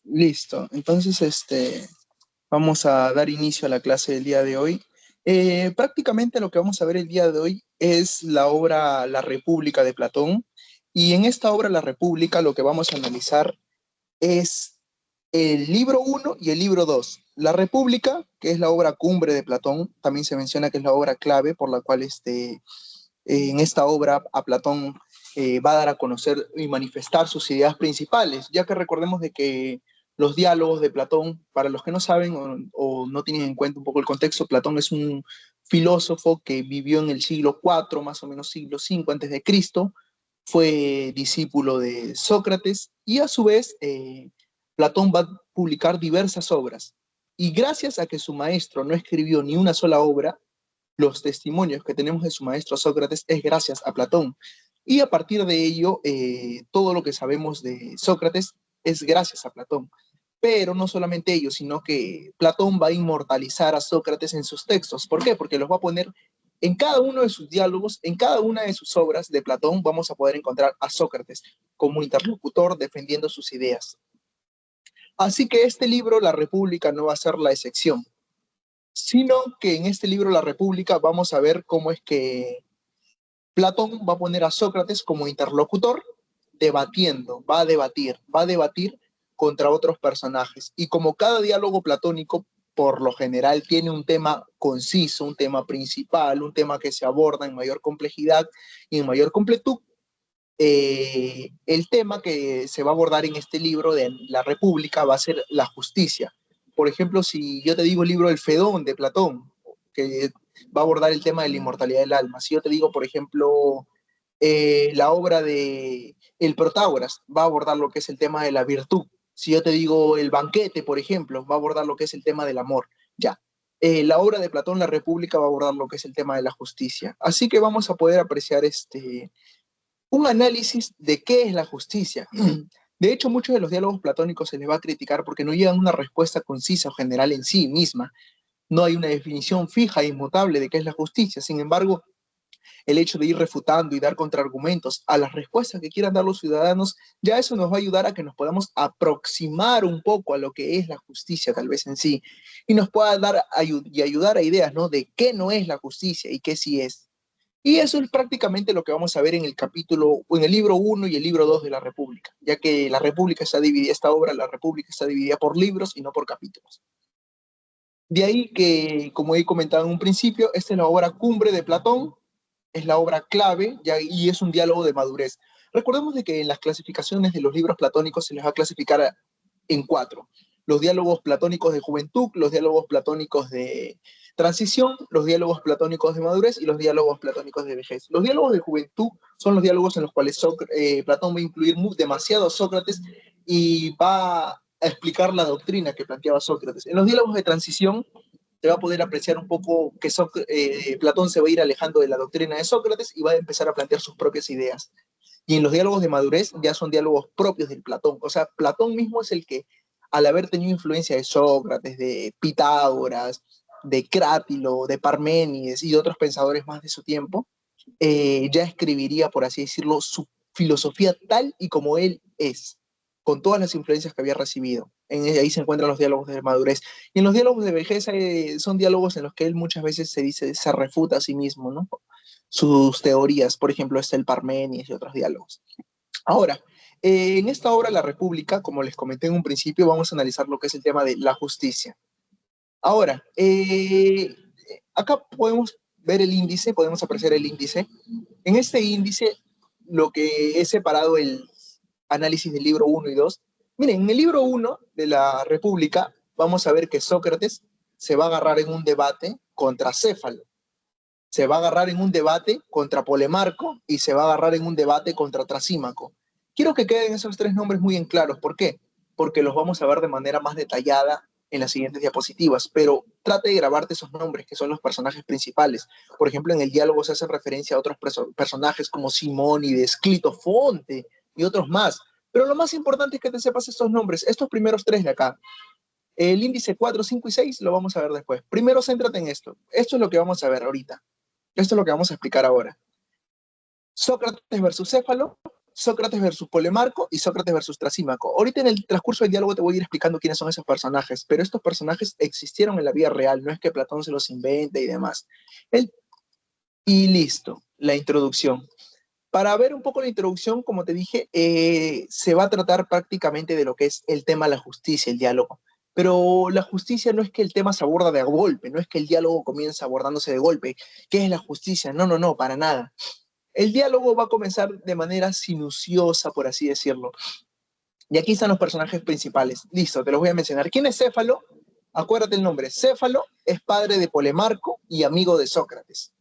Listo. Entonces, vamos a dar inicio a la clase del día de hoy. Prácticamente lo que vamos a ver el día de hoy es la obra La República de Platón. Y en esta obra La República lo que vamos a analizar es el libro uno y el libro 2. La República, que es la obra cumbre de Platón, también se menciona que es la obra clave por la cual en esta obra a Platón va a dar a conocer y manifestar sus ideas principales, ya que recordemos de que los diálogos de Platón, para los que no saben o no tienen en cuenta un poco el contexto, Platón es un filósofo que vivió en el siglo IV, más o menos siglo V antes de Cristo, fue discípulo de Sócrates y a su vez Platón va a publicar diversas obras. Y gracias a que su maestro no escribió ni una sola obra, los testimonios que tenemos de su maestro Sócrates es gracias a Platón. Y a partir de ello, todo lo que sabemos de Sócrates es gracias a Platón. Pero no solamente ello, sino que Platón va a inmortalizar a Sócrates en sus textos. ¿Por qué? Porque los va a poner en cada uno de sus diálogos, en cada una de sus obras de Platón, vamos a poder encontrar a Sócrates como interlocutor defendiendo sus ideas. Así que este libro, La República, no va a ser la excepción, sino que en este libro La República vamos a ver cómo es que Platón va a poner a Sócrates como interlocutor debatiendo, va a debatir contra otros personajes. Y como cada diálogo platónico, por lo general, tiene un tema conciso, un tema principal, un tema que se aborda en mayor complejidad y en mayor completud, el tema que se va a abordar en este libro de la República va a ser la justicia. Por ejemplo, si yo te digo el libro El Fedón de Platón, que va a abordar el tema de la inmortalidad del alma. Si yo te digo, por ejemplo, la obra de El Protágoras, va a abordar lo que es el tema de la virtud. Si yo te digo El Banquete, por ejemplo, va a abordar lo que es el tema del amor. Ya. La obra de Platón, La República, va a abordar lo que es el tema de la justicia. Así que vamos a poder apreciar un análisis de qué es la justicia. De hecho, muchos de los diálogos platónicos se les va a criticar porque no llegan a una respuesta concisa o general en sí misma. No hay una definición fija e inmutable de qué es la justicia. Sin embargo, el hecho de ir refutando y dar contraargumentos a las respuestas que quieran dar los ciudadanos, ya eso nos va a ayudar a que nos podamos aproximar un poco a lo que es la justicia tal vez en sí y nos pueda dar y ayudar a ideas, ¿no? De qué no es la justicia y qué sí es. Y eso es prácticamente lo que vamos a ver en el capítulo, o en el libro uno y el libro 2 de la República, ya que la República está dividida, esta obra, la República está dividida por libros y no por capítulos. De ahí que, como he comentado en un principio, esta es la obra cumbre de Platón, es la obra clave ya, y es un diálogo de madurez. Recordemos de que en las clasificaciones de los libros platónicos se les va a clasificar en cuatro. Los diálogos platónicos de juventud, los diálogos platónicos de transición, los diálogos platónicos de madurez y los diálogos platónicos de vejez. Los diálogos de juventud son los diálogos en los cuales Platón va a incluir demasiado a Sócrates y va a explicar la doctrina que planteaba Sócrates. En los diálogos de transición te va a poder apreciar un poco que Platón se va a ir alejando de la doctrina de Sócrates y va a empezar a plantear sus propias ideas. Y en los diálogos de madurez ya son diálogos propios del Platón. O sea, Platón mismo es el que, al haber tenido influencia de Sócrates, de Pitágoras, de Crátilo, de Parménides y de otros pensadores más de su tiempo, ya escribiría, por así decirlo, su filosofía tal y como él es, con todas las influencias que había recibido. Ahí se encuentran los diálogos de madurez. Y en los diálogos de vejez son diálogos en los que él muchas veces se refuta a sí mismo, ¿no? Sus teorías, por ejemplo, está el Parménides y otros diálogos. Ahora, en esta obra, La República, como les comenté en un principio, vamos a analizar lo que es el tema de la justicia. Ahora, acá podemos ver el índice, podemos apreciar el índice. En este índice, lo que he separado el análisis del libro uno y 2. Miren, en el libro uno de la República vamos a ver que Sócrates se va a agarrar en un debate contra Céfalo, se va a agarrar en un debate contra Polemarco y se va a agarrar en un debate contra Trasímaco. Quiero que queden esos tres nombres muy en claros. ¿Por qué? Porque los vamos a ver de manera más detallada en las siguientes diapositivas, pero trate de grabarte esos nombres que son los personajes principales. Por ejemplo, en el diálogo se hace referencia a otros personajes como Simónides, Clitofonte y otros más. Pero lo más importante es que te sepas estos nombres, estos primeros tres de acá. El índice 4, 5 y 6 lo vamos a ver después. Primero céntrate en esto. Esto es lo que vamos a ver ahorita. Esto es lo que vamos a explicar ahora. Sócrates versus Céfalo, Sócrates versus Polemarco y Sócrates versus Trasímaco. Ahorita en el transcurso del diálogo te voy a ir explicando quiénes son esos personajes, pero estos personajes existieron en la vida real, no es que Platón se los invente y demás. El, y listo, la introducción. Para ver un poco la introducción, como te dije, se va a tratar prácticamente de lo que es el tema de la justicia, el diálogo. Pero la justicia no es que el tema se aborda de golpe, no es que el diálogo comienza abordándose de golpe. ¿Qué es la justicia? No, no, no, para nada. El diálogo va a comenzar de manera sinuosa, por así decirlo. Y aquí están los personajes principales. Listo, te los voy a mencionar. ¿Quién es Céfalo? Acuérdate el nombre. Céfalo es padre de Polemarco y amigo de Sócrates.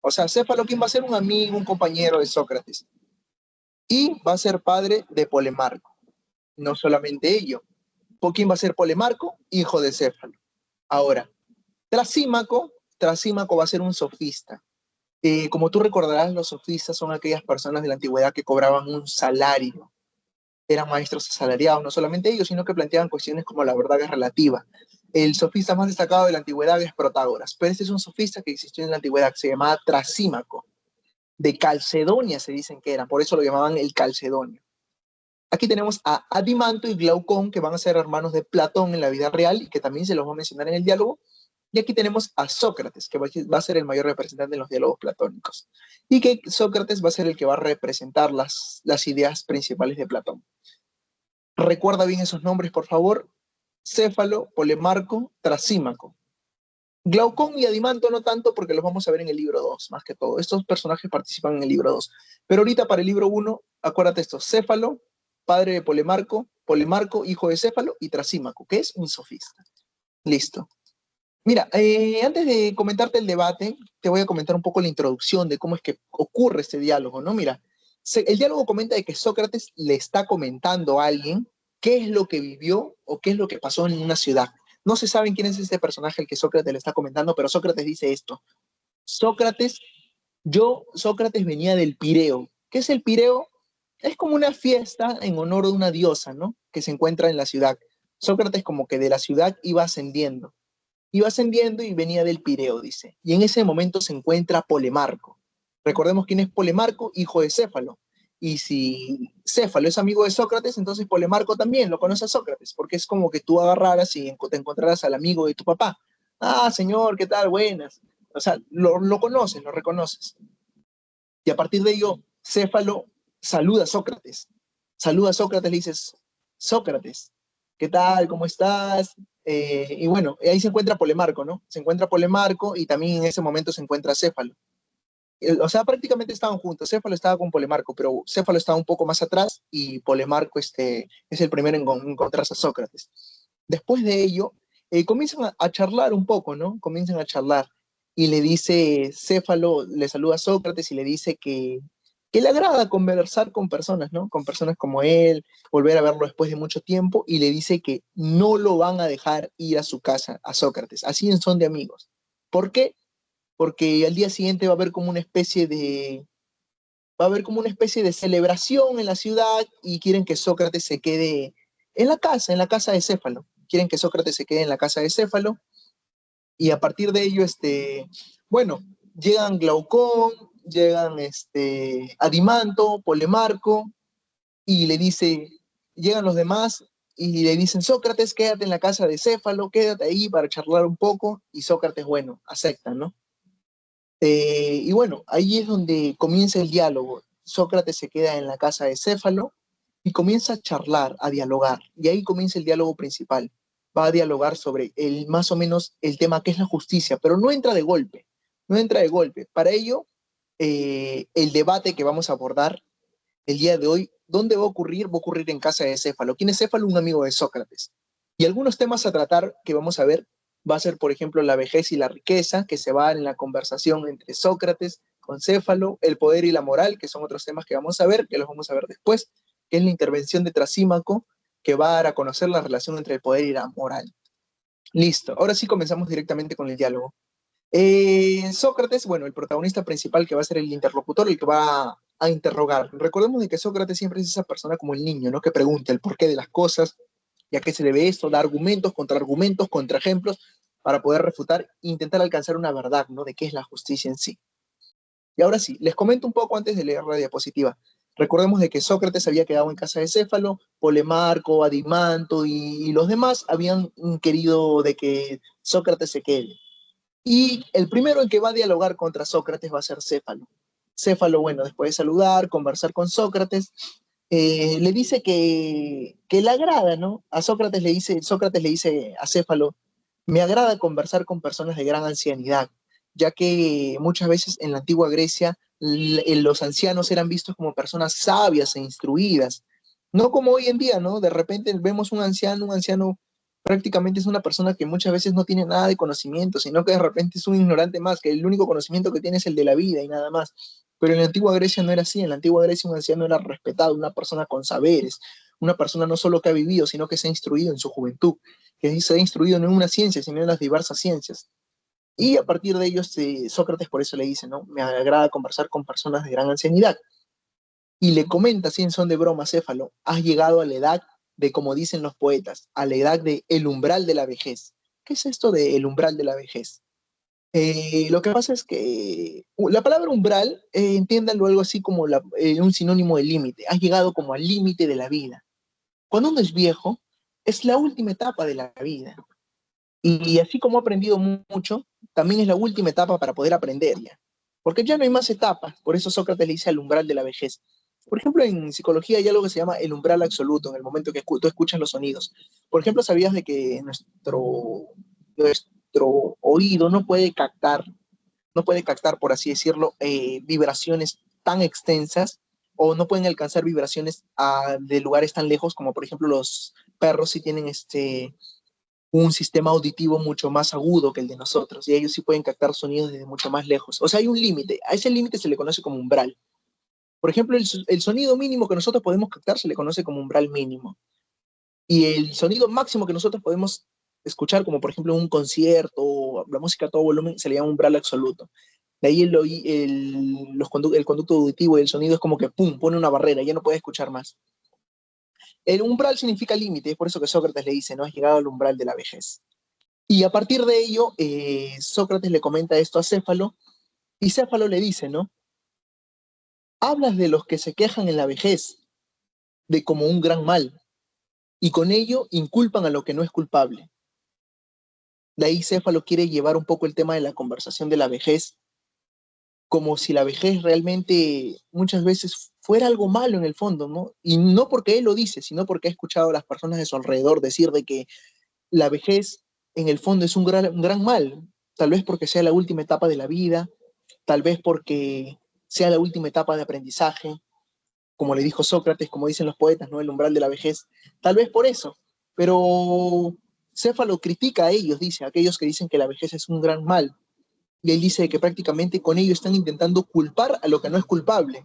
O sea, Céfalo, ¿quién va a ser? Un amigo, un compañero de Sócrates. Y va a ser padre de Polemarco. No solamente ello. ¿Por quién va a ser Polemarco? Hijo de Céfalo. Ahora, Trasímaco va a ser un sofista. Como tú recordarás, los sofistas son aquellas personas de la antigüedad que cobraban un salario. Eran maestros asalariados, no solamente ellos, sino que planteaban cuestiones como la verdad es relativa. El sofista más destacado de la antigüedad es Protágoras, pero este es un sofista que existió en la antigüedad, se llamaba Trasímaco. De Calcedonia se dicen que era, por eso lo llamaban el Calcedonio. Aquí tenemos a Adimanto y Glaucón, que van a ser hermanos de Platón en la vida real y que también se los va a mencionar en el diálogo. Y aquí tenemos a Sócrates, que va a ser el mayor representante en los diálogos platónicos. Y que Sócrates va a ser el que va a representar las ideas principales de Platón. Recuerda bien esos nombres, por favor. Céfalo, Polemarco, Trasímaco. Glaucón y Adimanto no tanto porque los vamos a ver en el libro 2, más que todo. Estos personajes participan en el libro 2. Pero ahorita para el libro 1, acuérdate esto. Céfalo, padre de Polemarco, Polemarco, hijo de Céfalo, y Trasímaco, que es un sofista. Listo. Mira, antes de comentarte el debate, te voy a comentar un poco la introducción de cómo es que ocurre este diálogo, ¿no? Mira, el diálogo comenta de que Sócrates le está comentando a alguien qué es lo que vivió o qué es lo que pasó en una ciudad. No se sabe quién es este personaje al que Sócrates le está comentando, pero Sócrates dice esto. Sócrates, Sócrates venía del Pireo. ¿Qué es el Pireo? Es como una fiesta en honor de una diosa, ¿no? Que se encuentra en la ciudad. Sócrates como que de la ciudad iba ascendiendo y venía del Pireo, dice. Y en ese momento se encuentra Polemarco. Recordemos quién es Polemarco, hijo de Céfalo. Y si Céfalo es amigo de Sócrates, entonces Polemarco también lo conoce a Sócrates, porque es como que tú agarraras y te encontraras al amigo de tu papá. Ah, señor, ¿qué tal? Buenas. O sea, lo conoces, lo reconoces. Y a partir de ello, Céfalo saluda a Sócrates. Saluda a Sócrates, le dices, Sócrates, ¿qué tal? ¿Cómo estás? Y bueno, ahí se encuentra Polemarco, ¿no? Se encuentra Polemarco y también en ese momento se encuentra Céfalo. O sea, prácticamente estaban juntos. Céfalo estaba con Polemarco, pero Céfalo estaba un poco más atrás y Polemarco es el primero en encontrarse a Sócrates. Después de ello, comienzan a charlar un poco, ¿no? Comienzan a charlar y le dice, Céfalo le saluda a Sócrates y le dice que le agrada conversar con personas, ¿no? Con personas como él, volver a verlo después de mucho tiempo y le dice que no lo van a dejar ir a su casa, a Sócrates, así en son de amigos. ¿Por qué? Porque al día siguiente va a haber como una especie de celebración en la ciudad y quieren que Sócrates se quede en la casa de Céfalo. Quieren que Sócrates se quede en la casa de Céfalo y a partir de ello, bueno, llegan Glaucón, llegan Adimanto, Polemarco y le dice, llegan los demás y le dicen, Sócrates, quédate en la casa de Céfalo, quédate ahí para charlar un poco y Sócrates, bueno, acepta, ¿no? Y bueno, ahí es donde comienza el diálogo. Sócrates se queda en la casa de Céfalo y comienza a charlar, a dialogar. Y ahí comienza el diálogo principal. Va a dialogar sobre más o menos el tema que es la justicia, pero no entra de golpe. No entra de golpe. Para ello, el debate que vamos a abordar el día de hoy, ¿dónde va a ocurrir? Va a ocurrir en casa de Céfalo. ¿Quién es Céfalo? Un amigo de Sócrates. Y algunos temas a tratar que vamos a ver va a ser, por ejemplo, la vejez y la riqueza, que se va a dar en la conversación entre Sócrates con Céfalo, el poder y la moral, que son otros temas que vamos a ver, que los vamos a ver después, que es la intervención de Trasímaco, que va a dar a conocer la relación entre el poder y la moral. Listo, ahora sí comenzamos directamente con el diálogo. Sócrates, bueno, el protagonista principal que va a ser el interlocutor, el que va a interrogar. Recordemos de que Sócrates siempre es esa persona como el niño, ¿no? Que pregunta el porqué de las cosas, y a qué se debe esto, da argumentos, contra ejemplos, para poder refutar e intentar alcanzar una verdad, ¿no? De qué es la justicia en sí. Y ahora sí, les comento un poco antes de leer la diapositiva. Recordemos de que Sócrates había quedado en casa de Céfalo, Polemarco, Adimanto y los demás habían querido de que Sócrates se quede. Y el primero en que va a dialogar contra Sócrates va a ser Céfalo. Céfalo, bueno, después de saludar, conversar con Sócrates, le dice que le agrada, ¿no? Sócrates le dice a Céfalo, me agrada conversar con personas de gran ancianidad, ya que muchas veces en la antigua Grecia los ancianos eran vistos como personas sabias e instruidas, no como hoy en día, ¿no? De repente vemos un anciano prácticamente es una persona que muchas veces no tiene nada de conocimiento, sino que de repente es un ignorante más, que el único conocimiento que tiene es el de la vida y nada más. Pero en la antigua Grecia no era así, en la antigua Grecia un anciano era respetado, una persona con saberes, una persona no solo que ha vivido, sino que se ha instruido en su juventud, que se ha instruido no en una ciencia, sino en las diversas ciencias. Y a partir de ello, Sócrates por eso le dice, ¿no? Me agrada conversar con personas de gran ancianidad. Y le comenta, así en son de broma, Céfalo, has llegado a la edad de, como dicen los poetas, a la edad de el umbral de la vejez. ¿Qué es esto de el umbral de la vejez? Lo que pasa es que la palabra umbral, entiéndanlo algo así como un sinónimo de límite. Has llegado como al límite de la vida. Cuando uno es viejo, es la última etapa de la vida. Y así como ha aprendido mucho, también es la última etapa para poder aprender ya. Porque ya no hay más etapas, por eso Sócrates le dice al umbral de la vejez. Por ejemplo, en psicología hay algo que se llama el umbral absoluto, en el momento que tú escuchas los sonidos. Por ejemplo, ¿sabías de que nuestro oído no puede captar, por así decirlo, vibraciones tan extensas o no pueden alcanzar vibraciones de lugares tan lejos como, por ejemplo, los perros sí tienen un sistema auditivo mucho más agudo que el de nosotros, y ellos sí pueden captar sonidos desde mucho más lejos. O sea, hay un límite, a ese límite se le conoce como umbral. Por ejemplo, el sonido mínimo que nosotros podemos captar se le conoce como umbral mínimo, y el sonido máximo que nosotros podemos escuchar, como por ejemplo un concierto, la música a todo volumen, se le llama umbral absoluto. De ahí el conducto auditivo y el sonido es como que, ¡pum!, pone una barrera, ya no puede escuchar más. El umbral significa límite, es por eso que Sócrates le dice, no has llegado al umbral de la vejez. Y a partir de ello, Sócrates le comenta esto a Céfalo, y Céfalo le dice, ¿no? Hablas de los que se quejan en la vejez, de como un gran mal, y con ello inculpan a lo que no es culpable. De ahí Céfalo quiere llevar un poco el tema de la conversación de la vejez, como si la vejez realmente muchas veces fuera algo malo en el fondo, ¿no? Y no porque él lo dice, sino porque ha escuchado a las personas de su alrededor decir de que la vejez en el fondo es un gran mal, tal vez porque sea la última etapa de la vida, tal vez porque sea la última etapa de aprendizaje, como le dijo Sócrates, como dicen los poetas, ¿no? El umbral de la vejez, tal vez por eso, pero Céfalo critica a ellos, dice, a aquellos que dicen que la vejez es un gran mal, y él dice que prácticamente con ello están intentando culpar a lo que no es culpable.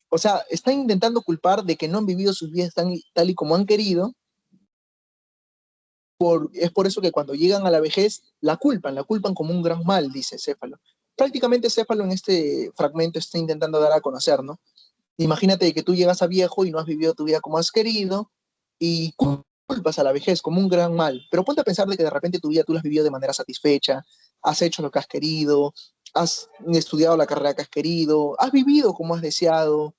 O sea, están intentando culpar de que no han vivido sus vidas tal y como han querido, es por eso que cuando llegan a la vejez la culpan como un gran mal, dice Céfalo. Prácticamente Céfalo en este fragmento está intentando dar a conocer, ¿no? Imagínate que tú llegas a viejo y no has vivido tu vida como has querido y culpas a la vejez como un gran mal, pero ponte a pensar de que de repente tu vida tú la has vivido de manera satisfecha, has hecho lo que has querido, has estudiado la carrera que has querido, has vivido como has deseado,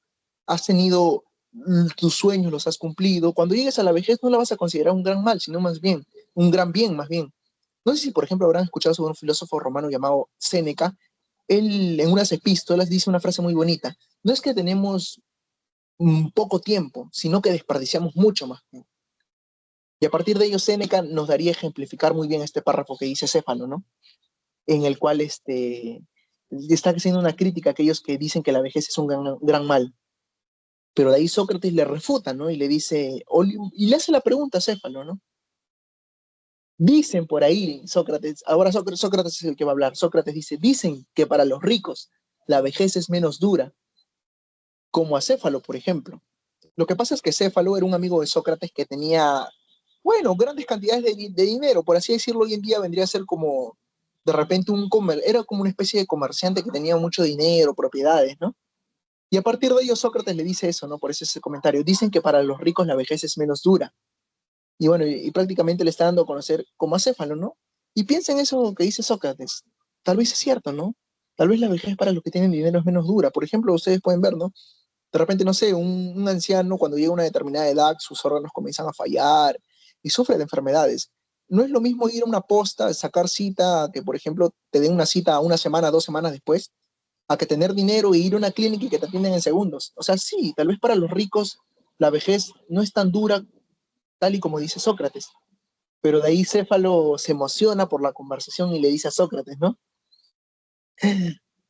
has tenido tus sueños, los has cumplido. Cuando llegues a la vejez no la vas a considerar un gran mal, sino más bien un gran bien, más bien. No sé si, por ejemplo, habrán escuchado sobre un filósofo romano llamado Séneca. Él en unas epístolas dice una frase muy bonita. No es que tenemos poco tiempo, sino que desperdiciamos mucho más tiempo. Y a partir de ello, Séneca nos daría ejemplificar muy bien este párrafo que dice Céfalo, ¿no? En el cual está haciendo una crítica a aquellos que dicen que la vejez es un gran mal. Pero de ahí Sócrates le refuta, ¿no? Y le dice, y le hace la pregunta a Céfalo, ¿no? Dicen por ahí, Sócrates, ahora Sócrates es el que va a hablar, Sócrates dice, dicen que para los ricos la vejez es menos dura, como a Céfalo, por ejemplo. Lo que pasa es que Céfalo era un amigo de Sócrates que tenía, bueno, grandes cantidades de dinero, por así decirlo, hoy en día vendría a ser como, de repente, era como una especie de comerciante que tenía mucho dinero, propiedades, ¿no? Y a partir de ello Sócrates le dice eso, ¿no? Por eso ese comentario. Dicen que para los ricos la vejez es menos dura. Y bueno, y prácticamente le está dando a conocer como acéfalo, ¿no? Y piensa en eso que dice Sócrates. Tal vez es cierto, ¿no? Tal vez la vejez para los que tienen dinero es menos dura. Por ejemplo, ustedes pueden ver, ¿no? De repente, no sé, un anciano cuando llega a una determinada edad, sus órganos comienzan a fallar y sufre de enfermedades. No es lo mismo ir a una posta, sacar cita, que por ejemplo te den una cita una semana, 2 semanas después, a que tener dinero e ir a una clínica y que te atienden en segundos. O sea, sí, tal vez para los ricos la vejez no es tan dura, tal y como dice Sócrates, pero de ahí Céfalo se emociona por la conversación y le dice a Sócrates, ¿no?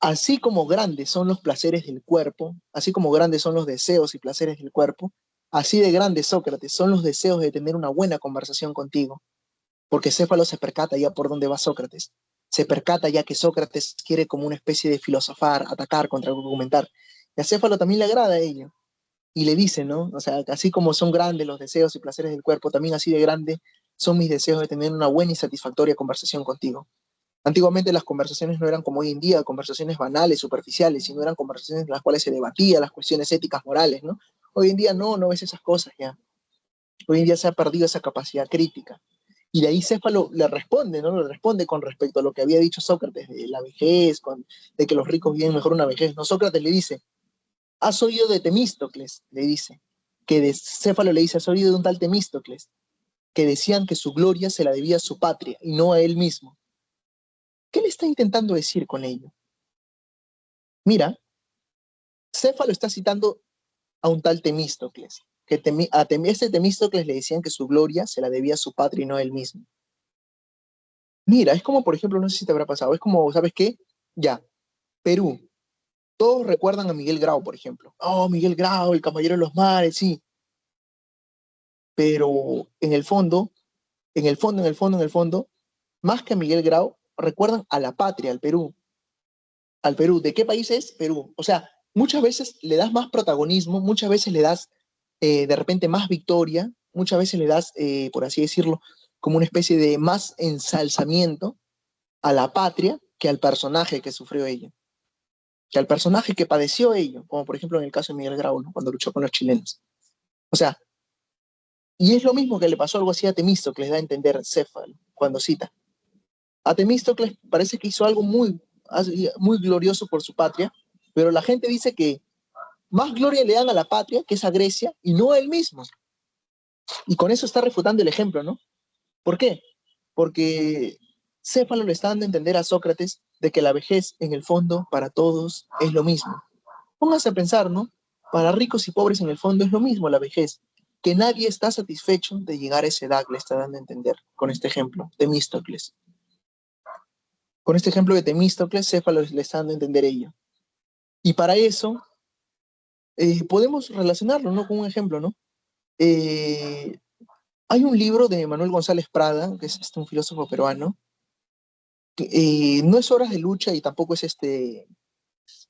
Así como grandes son los placeres del cuerpo, así como grandes son los deseos y placeres del cuerpo, así de grandes, Sócrates, son los deseos de tener una buena conversación contigo, porque Céfalo se percata ya por dónde va Sócrates. Se percata ya que Sócrates quiere como una especie de filosofar, atacar, contraargumentar. Y a Céfalo también le agrada ello. Y le dice, ¿no? O sea, así como son grandes los deseos y placeres del cuerpo, también así de grande son mis deseos de tener una buena y satisfactoria conversación contigo. Antiguamente las conversaciones no eran como hoy en día, conversaciones banales, superficiales, sino eran conversaciones en las cuales se debatía las cuestiones éticas, morales, ¿no? Hoy en día no ves esas cosas ya. Hoy en día se ha perdido esa capacidad crítica. Y de ahí Céfalo le responde, ¿no? Le responde con respecto a lo que había dicho Sócrates de la vejez, de que los ricos viven mejor una vejez. No, Sócrates le dice, ¿has oído de Temístocles? Le dice. Céfalo le dice, ¿has oído de un tal Temístocles? Que decían que su gloria se la debía a su patria y no a él mismo. ¿Qué le está intentando decir con ello? Mira, Céfalo está citando a un tal Temístocles, que ese Temístocles le decían que su gloria se la debía a su patria y no a él mismo. Mira, es como, por ejemplo, no sé si te habrá pasado, es como, ¿sabes qué? Ya, Perú. Todos recuerdan a Miguel Grau, por ejemplo. Oh, Miguel Grau, el caballero de los mares, sí. Pero en el fondo, más que a Miguel Grau, recuerdan a la patria, al Perú. Al Perú. ¿De qué país es? Perú. O sea, muchas veces le das más protagonismo, muchas veces le das de repente más victoria, muchas veces le das, por así decirlo, como una especie de más ensalzamiento a la patria que al personaje que sufrió ella, que al personaje que padeció ello, como por ejemplo en el caso de Miguel Grau, ¿no? Cuando luchó con los chilenos. O sea, y es lo mismo que le pasó algo así a Temístocles, da a entender Céfalo cuando cita. A Temístocles parece que hizo algo muy glorioso por su patria, pero la gente dice que más gloria le dan a la patria, que es a Grecia, y no a él mismo. Y con eso está refutando el ejemplo, ¿no? ¿Por qué? Porque Céfalo le está dando a entender a Sócrates de que la vejez, en el fondo, para todos es lo mismo. Póngase a pensar, ¿no? Para ricos y pobres, en el fondo, es lo mismo la vejez. Que nadie está satisfecho de llegar a esa edad, le está dando a entender con este ejemplo, Temístocles. Con este ejemplo de Temístocles, Céfalo le está dando a entender ello. Y para eso, podemos relacionarlo, ¿no? Con un ejemplo, ¿no? Eh, Hay un libro de Manuel González Prada, que es un filósofo peruano, que no es Horas de Lucha y tampoco es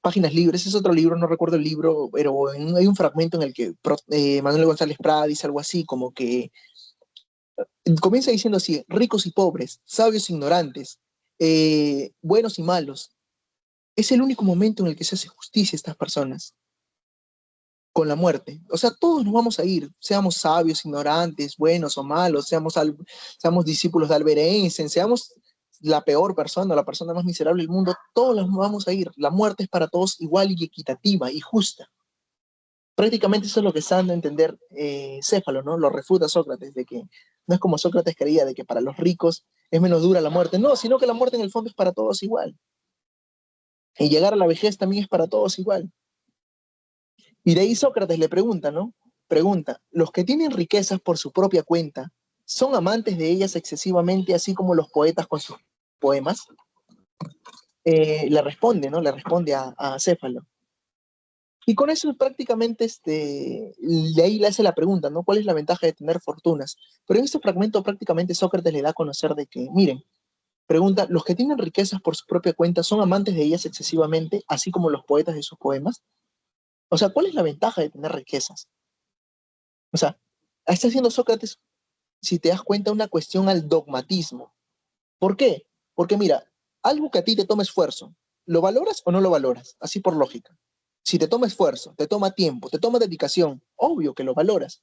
Páginas Libres, es otro libro, no recuerdo el libro, pero hay un fragmento en el que Manuel González Prada dice algo así, como que comienza diciendo así, ricos y pobres, sabios e ignorantes, buenos y malos. Es el único momento en el que se hace justicia a estas personas, con la muerte. O sea, todos nos vamos a ir, seamos sabios, ignorantes, buenos o malos, seamos discípulos de Albert Einstein, seamos la peor persona, la persona más miserable del mundo, todos nos vamos a ir. La muerte es para todos igual y equitativa y justa. Prácticamente eso es lo que está dando a entender Céfalo, ¿no? Lo refuta Sócrates, de que no es como Sócrates creía, de que para los ricos es menos dura la muerte. No, sino que la muerte en el fondo es para todos igual. Y llegar a la vejez también es para todos igual. Y de ahí Sócrates le pregunta, ¿no? Pregunta, ¿los que tienen riquezas por su propia cuenta son amantes de ellas excesivamente, así como los poetas con sus poemas? Le responde, ¿no? Le responde a Céfalo. Y con eso prácticamente de ahí le hace la pregunta, ¿no? ¿Cuál es la ventaja de tener fortunas? Pero en este fragmento prácticamente Sócrates le da a conocer de que, miren, pregunta, ¿los que tienen riquezas por su propia cuenta son amantes de ellas excesivamente, así como los poetas de sus poemas? O sea, ¿cuál es la ventaja de tener riquezas? O sea, está haciendo Sócrates, si te das cuenta, una cuestión al dogmatismo. ¿Por qué? Porque mira, algo que a ti te toma esfuerzo, ¿lo valoras o no lo valoras? Así por lógica. Si te toma esfuerzo, te toma tiempo, te toma dedicación, obvio que lo valoras.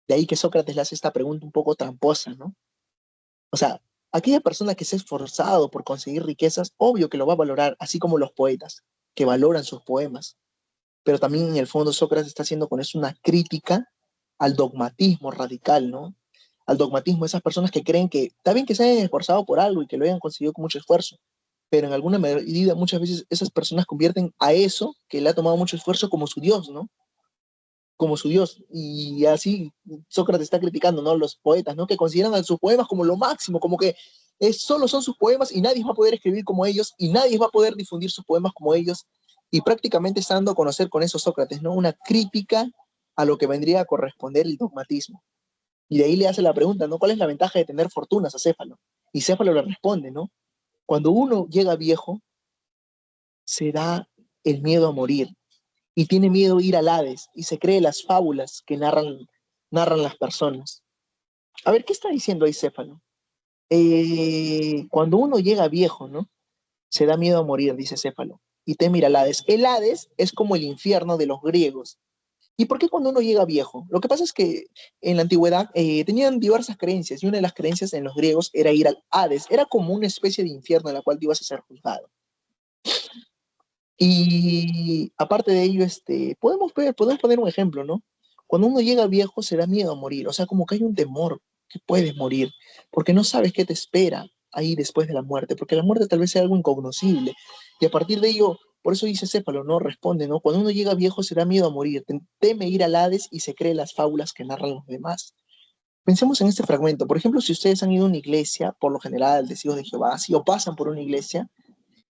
De ahí que Sócrates le hace esta pregunta un poco tramposa, ¿no? O sea, aquella persona que se ha esforzado por conseguir riquezas, obvio que lo va a valorar, así como los poetas, que valoran sus poemas. pero también en el fondo Sócrates está haciendo con eso una crítica al dogmatismo radical, ¿no? Al dogmatismo de esas personas que creen que está bien que se hayan esforzado por algo y que lo hayan conseguido con mucho esfuerzo, pero en alguna medida muchas veces esas personas convierten a eso que le ha tomado mucho esfuerzo como su Dios, ¿no? Como su Dios. Y así Sócrates está criticando, ¿no? Los poetas, ¿no? Que consideran a sus poemas como lo máximo, como que solo son sus poemas y nadie va a poder escribir como ellos y nadie va a poder difundir sus poemas como ellos. Y prácticamente está dando a conocer con eso Sócrates, ¿no? Una crítica a lo que vendría a corresponder el dogmatismo. Y de ahí le hace la pregunta, ¿no? ¿Cuál es la ventaja de tener fortunas a Céfalo? Y Céfalo le responde, ¿no? Cuando uno llega viejo, se da el miedo a morir y tiene miedo a ir al Hades y se cree las fábulas que narran las personas. A ver, ¿qué está diciendo ahí Céfalo? Cuando uno llega viejo, ¿no? Se da miedo a morir, dice Céfalo, y teme ir al Hades. El Hades es como el infierno de los griegos. ¿Y por qué cuando uno llega viejo? Lo que pasa es que en la antigüedad tenían diversas creencias y una de las creencias en los griegos era ir al Hades. Era como una especie de infierno en la cual te ibas a ser juzgado. Y aparte de ello, podemos poner un ejemplo, ¿no? Cuando uno llega viejo se da miedo a morir, o sea, como que hay un temor que puedes morir, porque no sabes qué te espera ahí después de la muerte, porque la muerte tal vez sea algo incognoscible. Y a partir de ello, por eso dice Céfalo, ¿no? Responde, ¿no? Cuando uno llega viejo se da miedo a morir, teme ir al Hades y se cree las fábulas que narran los demás. Pensemos en este fragmento. Por ejemplo, si ustedes han ido a una iglesia, por lo general, testigos de Jehová, si o pasan por una iglesia,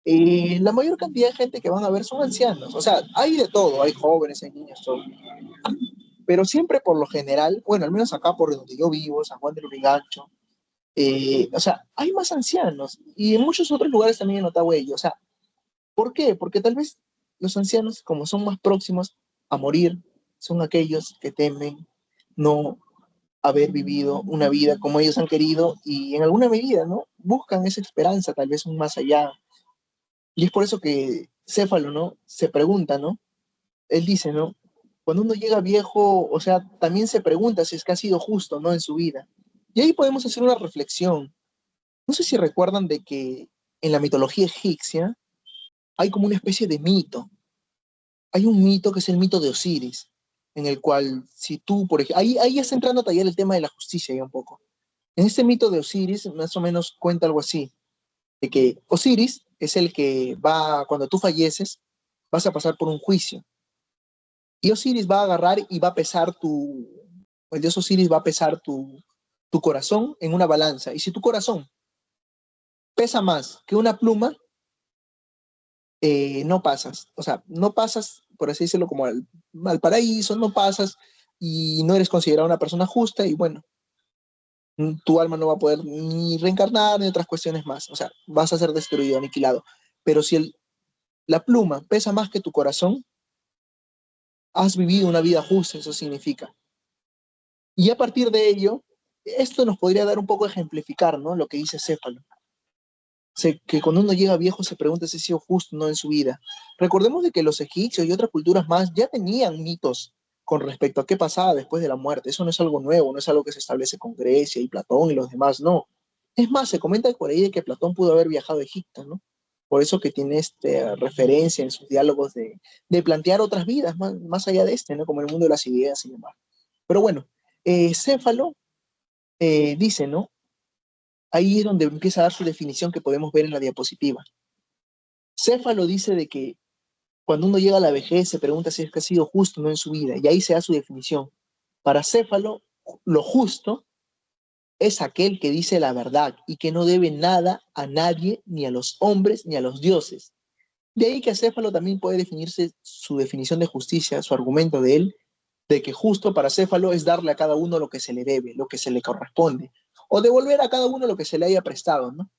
la mayor cantidad de gente que van a ver son ancianos. O sea, hay de todo, hay jóvenes, hay niños, todo. Pero siempre por lo general, bueno, al menos acá por donde yo vivo, San Juan del Urigancho, o sea, hay más ancianos. Y en muchos otros lugares también en Otahuello. O sea, ¿por qué? Porque tal vez los ancianos, como son más próximos a morir, son aquellos que temen no haber vivido una vida como ellos han querido y en alguna medida, ¿no? Buscan esa esperanza, tal vez un más allá. Y es por eso que Céfalo, ¿no? Se pregunta, ¿no? Él dice, ¿no? Cuando uno llega viejo, o sea, también se pregunta si es que ha sido justo, ¿no? En su vida. Y ahí podemos hacer una reflexión. No sé si recuerdan de que en la mitología egipcia hay como una especie de mito. Hay un mito que es el mito de Osiris, en el cual si tú, por ejemplo, ahí ya está entrando a tallar el tema de la justicia ya un poco. En este mito de Osiris, más o menos cuenta algo así, de que Osiris es el que va, cuando tú falleces, vas a pasar por un juicio. Y Osiris va a agarrar y va a pesar el dios Osiris va a pesar tu corazón en una balanza. Y si tu corazón pesa más que una pluma, no pasas. O sea, no pasas, por así decirlo, como al paraíso, no pasas y no eres considerado una persona justa y bueno, tu alma no va a poder ni reencarnar ni otras cuestiones más. O sea, vas a ser destruido, aniquilado. Pero si la pluma pesa más que tu corazón, has vivido una vida justa, eso significa. Y a partir de ello, esto nos podría dar un poco de ejemplificar, ¿no? Lo que dice Céfalo. Que cuando uno llega viejo se pregunta si ha sido justo o no en su vida. Recordemos de que los egipcios y otras culturas más ya tenían mitos con respecto a qué pasaba después de la muerte. Eso no es algo nuevo, no es algo que se establece con Grecia y Platón y los demás, no. Es más, se comenta por ahí de que Platón pudo haber viajado a Egipto, ¿no? Por eso que tiene referencia en sus diálogos de plantear otras vidas más allá de ¿no? Como el mundo de las ideas y demás. Pero bueno, Céfalo dice, ¿no? Ahí es donde empieza a dar su definición que podemos ver en la diapositiva. Céfalo dice de que cuando uno llega a la vejez se pregunta si es que ha sido justo o no en su vida, y ahí se da su definición. Para Céfalo, lo justo es aquel que dice la verdad y que no debe nada a nadie, ni a los hombres, ni a los dioses. De ahí que Céfalo también puede definirse su definición de justicia, su argumento de él, de que justo para Céfalo es darle a cada uno lo que se le debe, lo que se le corresponde, o devolver a cada uno lo que se le haya prestado, ¿no?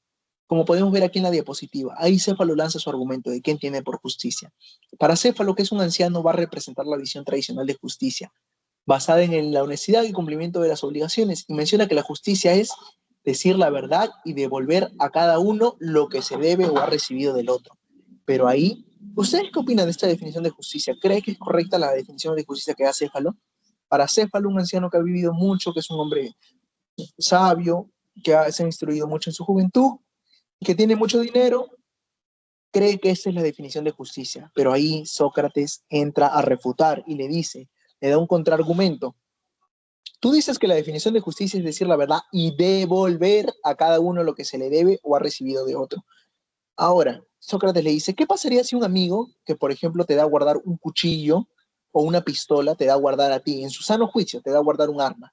Como podemos ver aquí en la diapositiva, ahí Céfalo lanza su argumento de quién tiene por justicia. Para Céfalo, que es un anciano, va a representar la visión tradicional de justicia, basada en la honestidad y cumplimiento de las obligaciones, y menciona que la justicia es decir la verdad y devolver a cada uno lo que se debe o ha recibido del otro. Pero ahí, ¿ustedes qué opinan de esta definición de justicia? ¿Cree que es correcta la definición de justicia que da Céfalo? Para Céfalo, un anciano que ha vivido mucho, que es un hombre sabio, se ha instruido mucho en su juventud, que tiene mucho dinero, cree que esa es la definición de justicia, pero ahí Sócrates entra a refutar y le da un contraargumento. Tú dices que la definición de justicia es decir la verdad y devolver a cada uno lo que se le debe o ha recibido de otro. Ahora, Sócrates le dice, ¿qué pasaría si un amigo que, por ejemplo, te da a guardar un cuchillo o una pistola, te da a guardar a ti, en su sano juicio, te da a guardar un arma?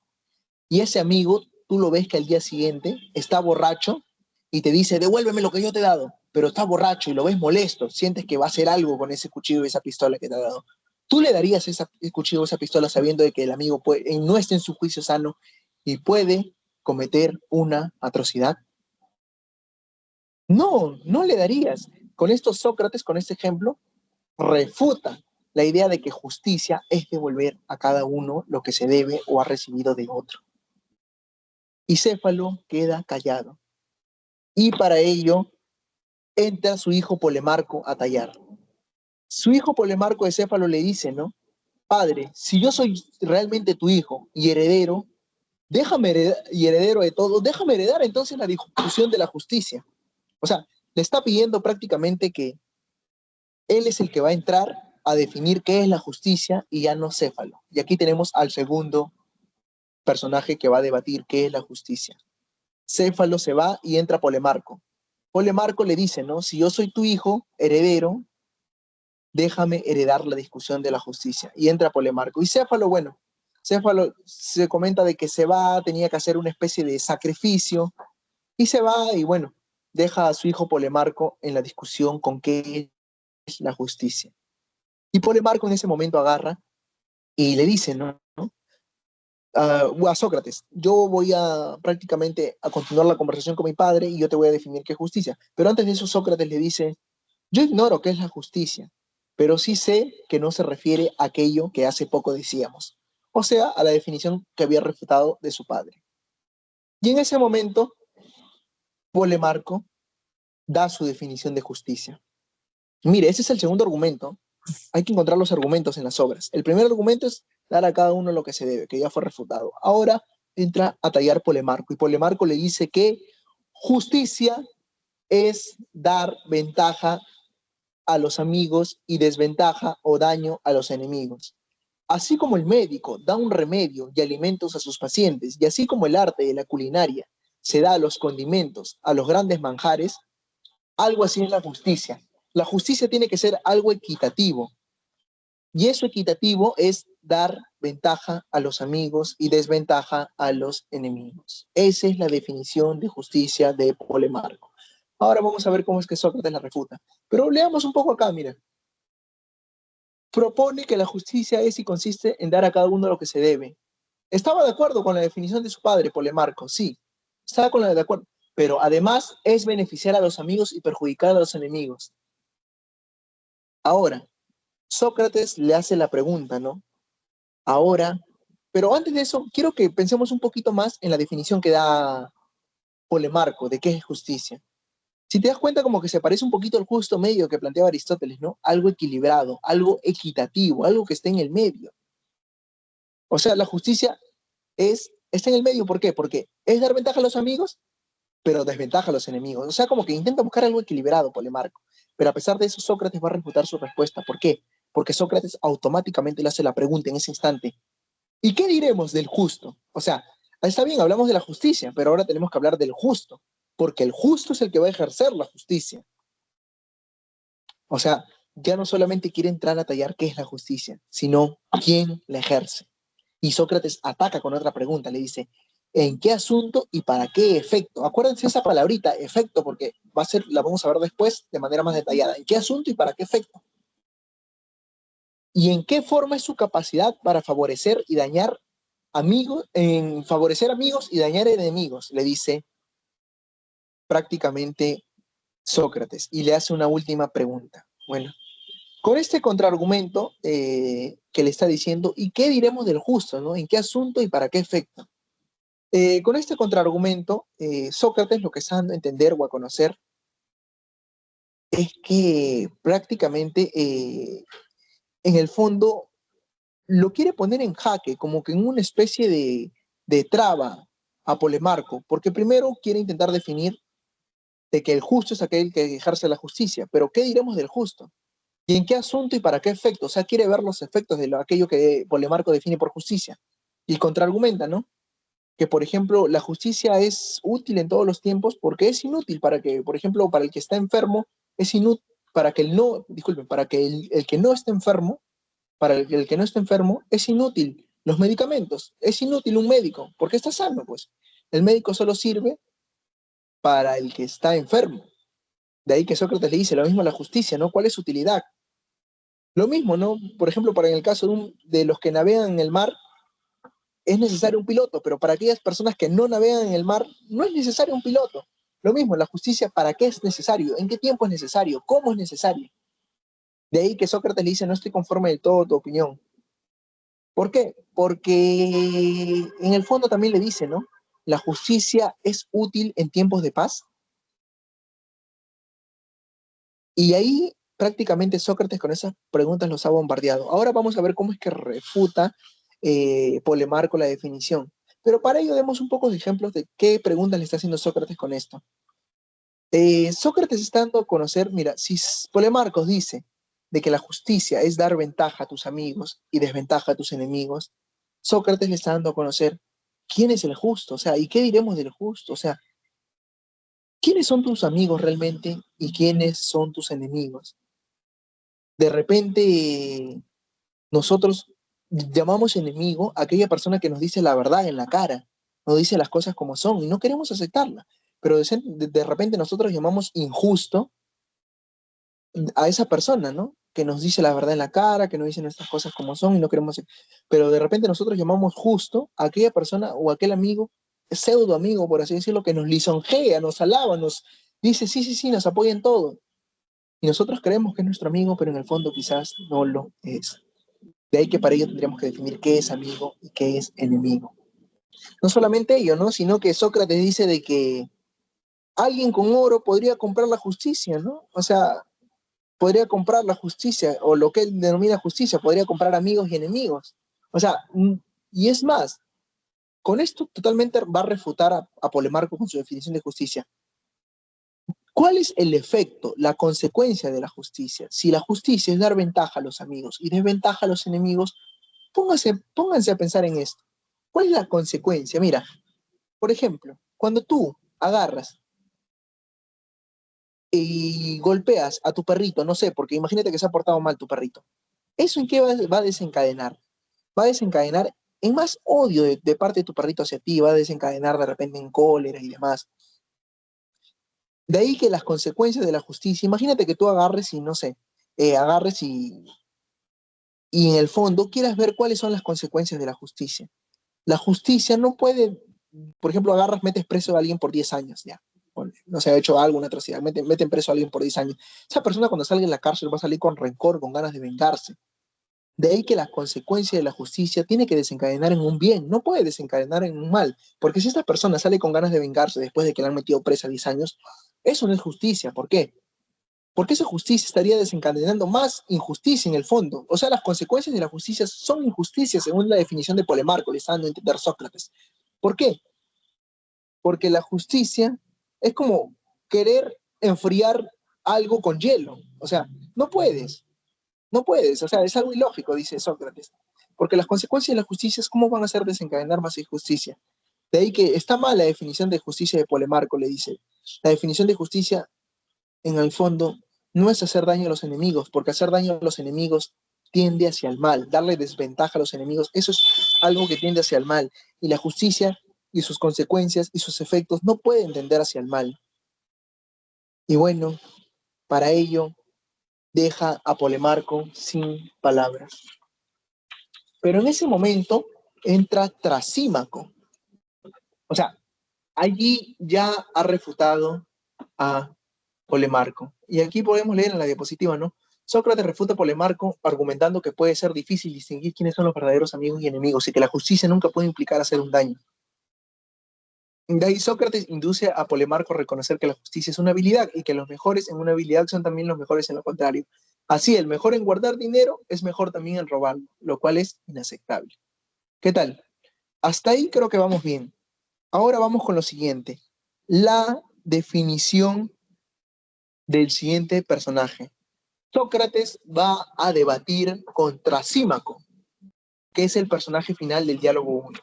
Y ese amigo, tú lo ves que al día siguiente está borracho y te dice, devuélveme lo que yo te he dado, pero está borracho y lo ves molesto, sientes que va a hacer algo con ese cuchillo y esa pistola que te ha dado. ¿Tú le darías ese cuchillo o esa pistola sabiendo de que el amigo no está en su juicio sano y puede cometer una atrocidad? No, no le darías. Con esto Sócrates, con este ejemplo, refuta la idea de que justicia es devolver a cada uno lo que se debe o ha recibido de otro. Y Céfalo queda callado. Y para ello entra su hijo Polemarco a tallar. Su hijo Polemarco de Céfalo le dice, ¿no? Padre, si yo soy realmente tu hijo y heredero, déjame heredar, y heredero de todo, déjame heredar entonces la discusión de la justicia. O sea, le está pidiendo prácticamente que él es el que va a entrar a definir qué es la justicia y ya no Céfalo. Y aquí tenemos al segundo personaje que va a debatir qué es la justicia. Céfalo se va y entra Polemarco. Polemarco le dice, ¿no? Si yo soy tu hijo, heredero, déjame heredar la discusión de la justicia. Y entra Polemarco. Y Céfalo, bueno, Céfalo se comenta de que se va, tenía que hacer una especie de sacrificio, y se va y bueno, deja a su hijo Polemarco en la discusión con qué es la justicia. Y Polemarco en ese momento agarra y le dice, ¿no? A Sócrates, yo voy a prácticamente a continuar la conversación con mi padre y yo te voy a definir qué es justicia. Pero antes de eso Sócrates le dice, yo ignoro qué es la justicia, pero sí sé que no se refiere a aquello que hace poco decíamos, o sea, a la definición que había refutado de su padre. Y en ese momento, Polemarco da su definición de justicia. Mire, ese es el segundo argumento. Hay que encontrar los argumentos en las obras. El primer argumento es dar a cada uno lo que se debe, que ya fue refutado. Ahora entra a tallar Polemarco y Polemarco le dice que justicia es dar ventaja a los amigos y desventaja o daño a los enemigos. Así como el médico da un remedio y alimentos a sus pacientes, y así como el arte de la culinaria se da a los condimentos, a los grandes manjares, algo así es la justicia. La justicia tiene que ser algo equitativo, y eso equitativo es dar ventaja a los amigos y desventaja a los enemigos. Esa es la definición de justicia de Polemarco. Ahora vamos a ver cómo es que Sócrates la refuta. Pero leamos un poco acá, mira. Propone que la justicia es y consiste en dar a cada uno lo que se debe. Estaba de acuerdo con la definición de su padre, Polemarco, sí. Estaba con la de acuerdo. Pero además es beneficiar a los amigos y perjudicar a los enemigos. Ahora, Sócrates le hace la pregunta, ¿no? Ahora, pero antes de eso, quiero que pensemos un poquito más en la definición que da Polemarco de qué es justicia. Si te das cuenta, como que se parece un poquito al justo medio que planteaba Aristóteles, ¿no? Algo equilibrado, algo equitativo, algo que esté en el medio. O sea, la justicia está en el medio, ¿por qué? Porque es dar ventaja a los amigos, pero desventaja a los enemigos. O sea, como que intenta buscar algo equilibrado, Polemarco. Pero a pesar de eso, Sócrates va a refutar su respuesta. ¿Por qué? Porque Sócrates automáticamente le hace la pregunta en ese instante. ¿Y qué diremos del justo? O sea, está bien, hablamos de la justicia, pero ahora tenemos que hablar del justo, porque el justo es el que va a ejercer la justicia. O sea, ya no solamente quiere entrar a tallar qué es la justicia, sino quién la ejerce. Y Sócrates ataca con otra pregunta, le dice, ¿en qué asunto y para qué efecto? Acuérdense esa palabrita, efecto, porque la vamos a ver después de manera más detallada. ¿En qué asunto y para qué efecto? ¿Y en qué forma es su capacidad para favorecer y dañar amigos, en favorecer amigos y dañar enemigos? Le dice prácticamente Sócrates y le hace una última pregunta. Bueno, con este contraargumento que le está diciendo, ¿y qué diremos del justo? ¿No? ¿En qué asunto y para qué efecto? Con este contraargumento, Sócrates lo que está dando a entender o a conocer es que prácticamente en el fondo lo quiere poner en jaque, como que en una especie de traba a Polemarco, porque primero quiere intentar definir de que el justo es aquel que ejerce la justicia. Pero ¿qué diremos del justo? ¿Y en qué asunto y para qué efecto? O sea, quiere ver los efectos de aquello que Polemarco define por justicia. Y contraargumenta, ¿no? Que, por ejemplo, la justicia es útil en todos los tiempos porque es inútil para que, por ejemplo, para el que está enfermo, es inútil, para que el no, disculpen, para que el que no esté enfermo, para el que no esté enfermo, es inútil los medicamentos, es inútil un médico, porque está sano, pues. El médico solo sirve para el que está enfermo. De ahí que Sócrates le dice lo mismo a la justicia, ¿no? ¿Cuál es su utilidad? Lo mismo, ¿no? Por ejemplo, para en el caso de los que navegan en el mar, es necesario un piloto, pero para aquellas personas que no navegan en el mar, no es necesario un piloto. Lo mismo, la justicia, ¿para qué es necesario? ¿En qué tiempo es necesario? ¿Cómo es necesario? De ahí que Sócrates le dice, no estoy conforme del todo tu opinión. ¿Por qué? Porque en el fondo también le dice, ¿no? La justicia es útil en tiempos de paz. Y ahí prácticamente Sócrates con esas preguntas los ha bombardeado. Ahora vamos a ver cómo es que refuta Polemarco la definición. Pero para ello demos un poco de ejemplos de qué preguntas le está haciendo Sócrates con esto. Sócrates está dando a conocer, mira, si Polemarcos dice de que la justicia es dar ventaja a tus amigos y desventaja a tus enemigos, Sócrates le está dando a conocer quién es el justo, o sea, ¿y qué diremos del justo? O sea, ¿quiénes son tus amigos realmente y quiénes son tus enemigos? De repente nosotros llamamos enemigo a aquella persona que nos dice la verdad en la cara, nos dice las cosas como son y no queremos aceptarla. Pero de repente nosotros llamamos injusto a esa persona, ¿no? Que nos dice la verdad en la cara, que nos dice nuestras cosas como son y no queremos. Pero de repente nosotros llamamos justo a aquella persona o a aquel amigo, pseudo amigo, por así decirlo, que nos lisonjea, nos alaba, nos dice sí, sí, sí, nos apoya en todo. Y nosotros creemos que es nuestro amigo, pero en el fondo quizás no lo es. De ahí que para ello tendríamos que definir qué es amigo y qué es enemigo. No solamente ello, ¿no? Sino que Sócrates dice de que alguien con oro podría comprar la justicia, ¿no? O sea, podría comprar la justicia, o lo que él denomina justicia, podría comprar amigos y enemigos. O sea, y es más, con esto totalmente va a refutar a Polemarco con su definición de justicia. ¿Cuál es el efecto, la consecuencia de la justicia? Si la justicia es dar ventaja a los amigos y desventaja a los enemigos, pónganse a pensar en esto. ¿Cuál es la consecuencia? Mira, por ejemplo, cuando tú agarras y golpeas a tu perrito, no sé, porque imagínate que se ha portado mal tu perrito, ¿eso en qué va a desencadenar? Va a desencadenar en más odio de parte de tu perrito hacia ti, va a desencadenar de repente en cólera y demás. De ahí que las consecuencias de la justicia, imagínate que tú agarres y no sé, agarres y en el fondo quieras ver cuáles son las consecuencias de la justicia. La justicia no puede, por ejemplo, agarras, metes preso a alguien por 10 años, ya. No se ha hecho algo, una atrocidad, meten preso a alguien por 10 años. Esa persona cuando salga de la cárcel va a salir con rencor, con ganas de vengarse. De ahí que la consecuencia de la justicia tiene que desencadenar en un bien, no puede desencadenar en un mal. Porque si esta persona sale con ganas de vengarse después de que le han metido presa 10 años, eso no es justicia. ¿Por qué? Porque esa justicia estaría desencadenando más injusticia en el fondo. O sea, las consecuencias de la justicia son injusticias según la definición de Polemarco, le está dando a entender Sócrates. ¿Por qué? Porque la justicia es como querer enfriar algo con hielo. O sea, no puedes, no puedes. O sea, es algo ilógico, dice Sócrates. Porque las consecuencias de la justicia es cómo van a hacer desencadenar más injusticia. De ahí que está mal la definición de justicia de Polemarco, le dice. La definición de justicia, en el fondo, no es hacer daño a los enemigos, porque hacer daño a los enemigos tiende hacia el mal. Darle desventaja a los enemigos, eso es algo que tiende hacia el mal. Y la justicia y sus consecuencias y sus efectos no pueden tender hacia el mal. Y bueno, para ello deja a Polemarco sin palabras. Pero en ese momento entra Trasímaco. O sea, allí ya ha refutado a Polemarco. Y aquí podemos leer en la diapositiva, ¿no? Sócrates refuta a Polemarco argumentando que puede ser difícil distinguir quiénes son los verdaderos amigos y enemigos y que la justicia nunca puede implicar hacer un daño. De ahí Sócrates induce a Polemarco a reconocer que la justicia es una habilidad y que los mejores en una habilidad son también los mejores en lo contrario. Así, el mejor en guardar dinero es mejor también en robarlo, lo cual es inaceptable. ¿Qué tal? Hasta ahí creo que vamos bien. Ahora vamos con lo siguiente. La definición del siguiente personaje. Sócrates va a debatir con Trasímaco, que es el personaje final del diálogo 1.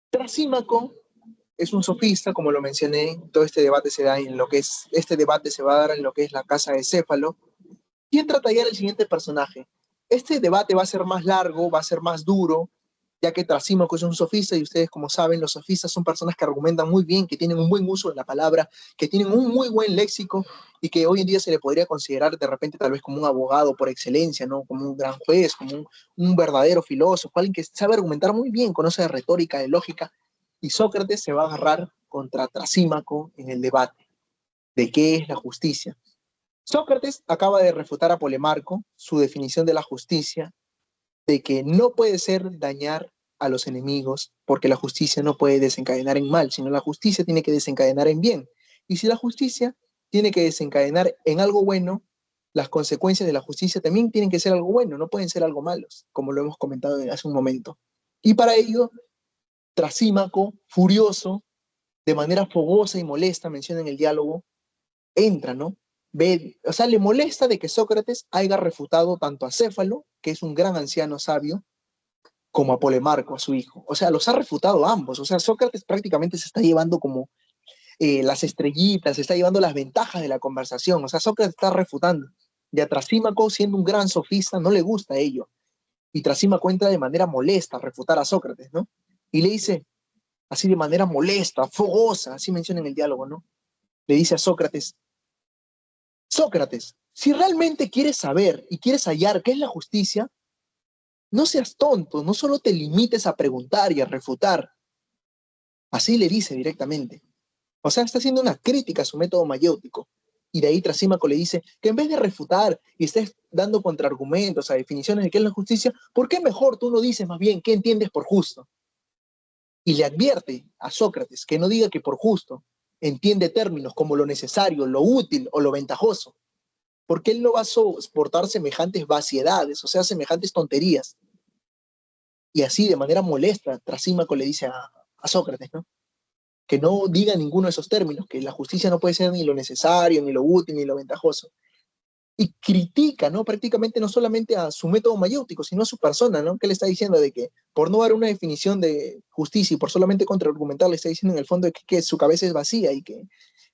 Trasímaco es un sofista, como lo mencioné, todo este debate se da en lo que es, este debate se va a dar en lo que es la casa de Céfalo. ¿Quién trataría el siguiente personaje? Este debate va a ser más largo, va a ser más duro, ya que Trasímaco es un sofista y ustedes, como saben, los sofistas son personas que argumentan muy bien, que tienen un buen uso de la palabra, que tienen un muy buen léxico y que hoy en día se le podría considerar de repente tal vez como un abogado por excelencia, ¿no? Como un gran juez, como un verdadero filósofo, alguien que sabe argumentar muy bien, conoce de retórica, de lógica, y Sócrates se va a agarrar contra Trasímaco en el debate de qué es la justicia. Sócrates acaba de refutar a Polemarco su definición de la justicia, de que no puede ser dañar a los enemigos, porque la justicia no puede desencadenar en mal, sino la justicia tiene que desencadenar en bien. Y si la justicia tiene que desencadenar en algo bueno, las consecuencias de la justicia también tienen que ser algo bueno, no pueden ser algo malos, como lo hemos comentado hace un momento. Y para ello, Trasímaco, furioso, de manera fogosa y molesta, menciona en el diálogo, entra, ¿no? Ve, o sea, le molesta de que Sócrates haya refutado tanto a Céfalo, que es un gran anciano sabio, como a Polemarco, a su hijo. O sea, los ha refutado ambos. O sea, Sócrates prácticamente se está llevando como las estrellitas, se está llevando las ventajas de la conversación. O sea, Sócrates está refutando. Y a Trasímaco, siendo un gran sofista, no le gusta ello. Y Trasímaco entra de manera molesta a refutar a Sócrates, ¿no? Y le dice, así de manera molesta, fogosa, así menciona en el diálogo, ¿no? Le dice a Sócrates, Sócrates, si realmente quieres saber y quieres hallar qué es la justicia, no seas tonto, no solo te limites a preguntar y a refutar. Así le dice directamente. O sea, está haciendo una crítica a su método mayéutico. Y de ahí Trasímaco le dice que en vez de refutar y estés dando contraargumentos a definiciones de qué es la justicia, ¿por qué mejor tú no dices más bien qué entiendes por justo? Y le advierte a Sócrates que no diga que por justo entiende términos como lo necesario, lo útil o lo ventajoso, porque él no va a soportar semejantes vaciedades, o sea, semejantes tonterías. Y así, de manera molesta, Trasímaco le dice a Sócrates, ¿no? Que no diga ninguno de esos términos, que la justicia no puede ser ni lo necesario, ni lo útil, ni lo ventajoso. Y critica, ¿no? Prácticamente no solamente a su método mayéutico, sino a su persona, ¿no? Que le está diciendo de que por no dar una definición de justicia y por solamente contraargumentar, le está diciendo en el fondo que su cabeza es vacía y que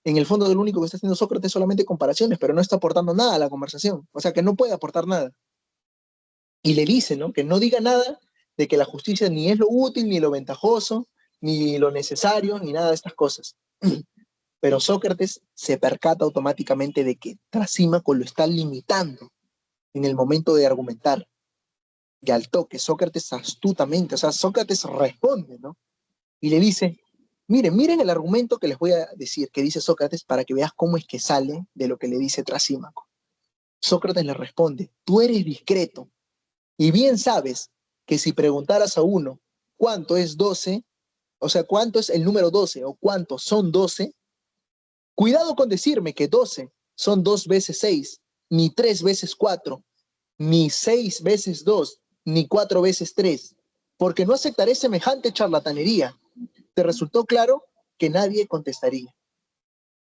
en el fondo lo único que está haciendo Sócrates es solamente comparaciones, pero no está aportando nada a la conversación. O sea, que no puede aportar nada. Y le dice, ¿no? Que no diga nada de que la justicia ni es lo útil, ni lo ventajoso, ni lo necesario, ni nada de estas cosas. Pero Sócrates se percata automáticamente de que Trasímaco lo está limitando en el momento de argumentar. Y al toque, Sócrates astutamente, o sea, Sócrates responde, ¿no? Y le dice, miren el argumento que les voy a decir, que dice Sócrates, para que veas cómo es que sale de lo que le dice Trasímaco. Sócrates le responde, tú eres discreto, y bien sabes que si preguntaras a uno cuánto es 12, o sea, cuánto es el número 12 o cuántos son 12, cuidado con decirme que 12 son 2 veces 6, ni 3 veces 4, ni 6 veces 2, ni 4 veces 3, porque no aceptaré semejante charlatanería. ¿Te resultó claro? Que nadie contestaría.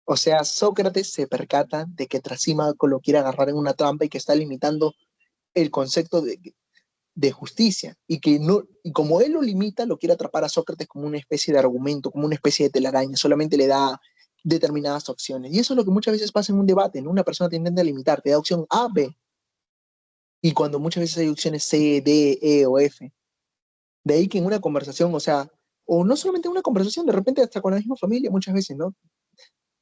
O sea, Sócrates se percata de que Trasímaco lo quiere agarrar en una trampa y que está limitando el concepto de justicia y que no, y como él lo limita, lo quiere atrapar a Sócrates como una especie de argumento, como una especie de telaraña, solamente le da determinadas opciones. Y eso es lo que muchas veces pasa en un debate, ¿no? Una persona te intenta limitar, te da opción A, B, y cuando muchas veces hay opciones C, D, E o F. De ahí que en una conversación, o sea, o no solamente en una conversación, de repente hasta con la misma familia, muchas veces, ¿no?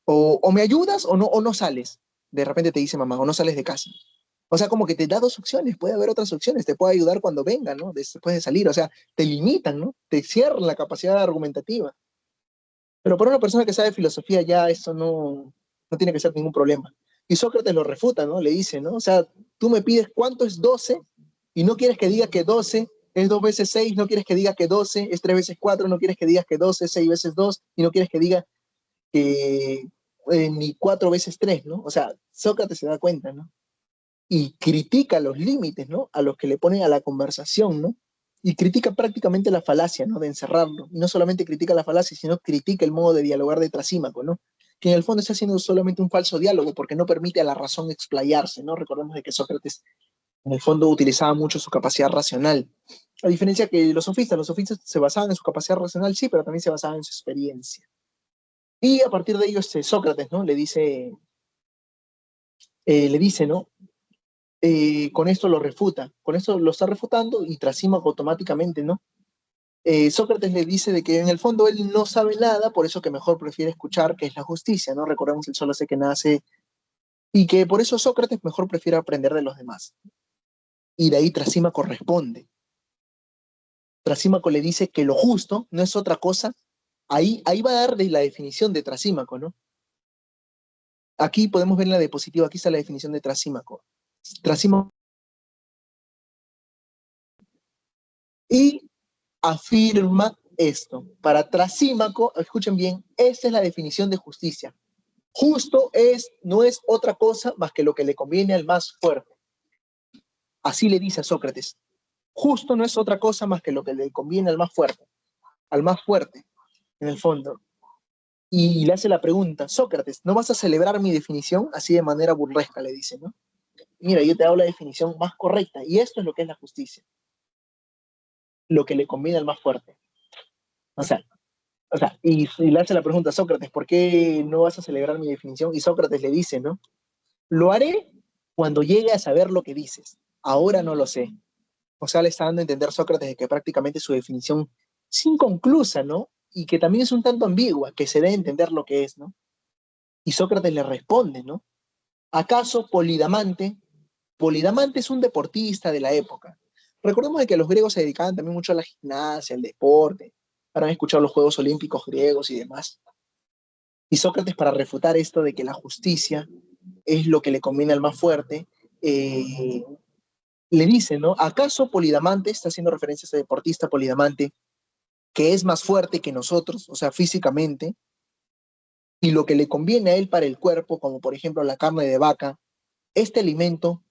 O me ayudas o no sales. De repente te dice mamá, o no sales de casa. O sea, como que te da dos opciones, puede haber otras opciones, te puede ayudar cuando venga, ¿no? Después de salir, o sea, te limitan, ¿no? Te cierran la capacidad argumentativa. Pero para una persona que sabe filosofía ya eso no tiene que ser ningún problema. Y Sócrates lo refuta, ¿no? Le dice, ¿no? O sea, tú me pides cuánto es 12 y no quieres que diga que 12 es 2 veces 6, no quieres que diga que 12 es 3 veces 4, no quieres que digas que 12 es 6 veces 2 y no quieres que diga que ni 4 veces 3, ¿no? O sea, Sócrates se da cuenta, ¿no? Y critica los límites, ¿no? A los que le ponen a la conversación, ¿no? y critica prácticamente la falacia, ¿no? De encerrarlo. Y no solamente critica la falacia, sino critica el modo de dialogar de Trasímaco, ¿no? Que en el fondo está haciendo solamente un falso diálogo porque no permite a la razón explayarse, ¿no? Recordemos de que Sócrates en el fondo utilizaba mucho su capacidad racional. A diferencia que los sofistas se basaban en su capacidad racional, sí, pero también se basaban en su experiencia. Y a partir de ello, Sócrates, ¿no? Le dice, ¿no? Con esto lo refuta, con esto lo está refutando y Trasímaco automáticamente, ¿no? Sócrates le dice de que en el fondo él no sabe nada, por eso que mejor prefiere escuchar que es la justicia, ¿no? Recordemos el solo sé que nace, y que por eso Sócrates mejor prefiere aprender de los demás. Y de ahí Trasímaco responde. Trasímaco le dice que lo justo no es otra cosa. Ahí va a dar la definición de Trasímaco, ¿no? Aquí podemos ver en la diapositiva, aquí está la definición de Trasímaco. Trasímaco y afirma esto. Para Trasímaco, escuchen bien, esta es la definición de justicia. Justo no es otra cosa más que lo que le conviene al más fuerte. Así le dice a Sócrates. Justo no es otra cosa más que lo que le conviene al más fuerte, en el fondo. Y le hace la pregunta, Sócrates, ¿no vas a celebrar mi definición? Así de manera burlesca le dice, ¿no? Mira, yo te hago la definición más correcta, y esto es lo que es la justicia, lo que le conviene al más fuerte. O sea, y le hace la pregunta a Sócrates, ¿por qué no vas a celebrar mi definición? Y Sócrates le dice, ¿no? Lo haré cuando llegue a saber lo que dices. Ahora no lo sé. O sea, le está dando a entender Sócrates de que prácticamente su definición es inconclusa, ¿no? Y que también es un tanto ambigua, que se debe entender lo que es, ¿no? Y Sócrates le responde, ¿no? ¿Acaso Polidamante es un deportista de la época? Recordemos de que los griegos se dedicaban también mucho a la gimnasia, al deporte. Habrán escuchado los Juegos Olímpicos griegos y demás. Y Sócrates, para refutar esto de que la justicia es lo que le conviene al más fuerte, eh, le dice, ¿no? ¿Acaso Polidamante, está haciendo referencia a ese deportista Polidamante, que es más fuerte que nosotros, o sea, físicamente, y lo que le conviene a él para el cuerpo, como por ejemplo la carne de vaca, este alimento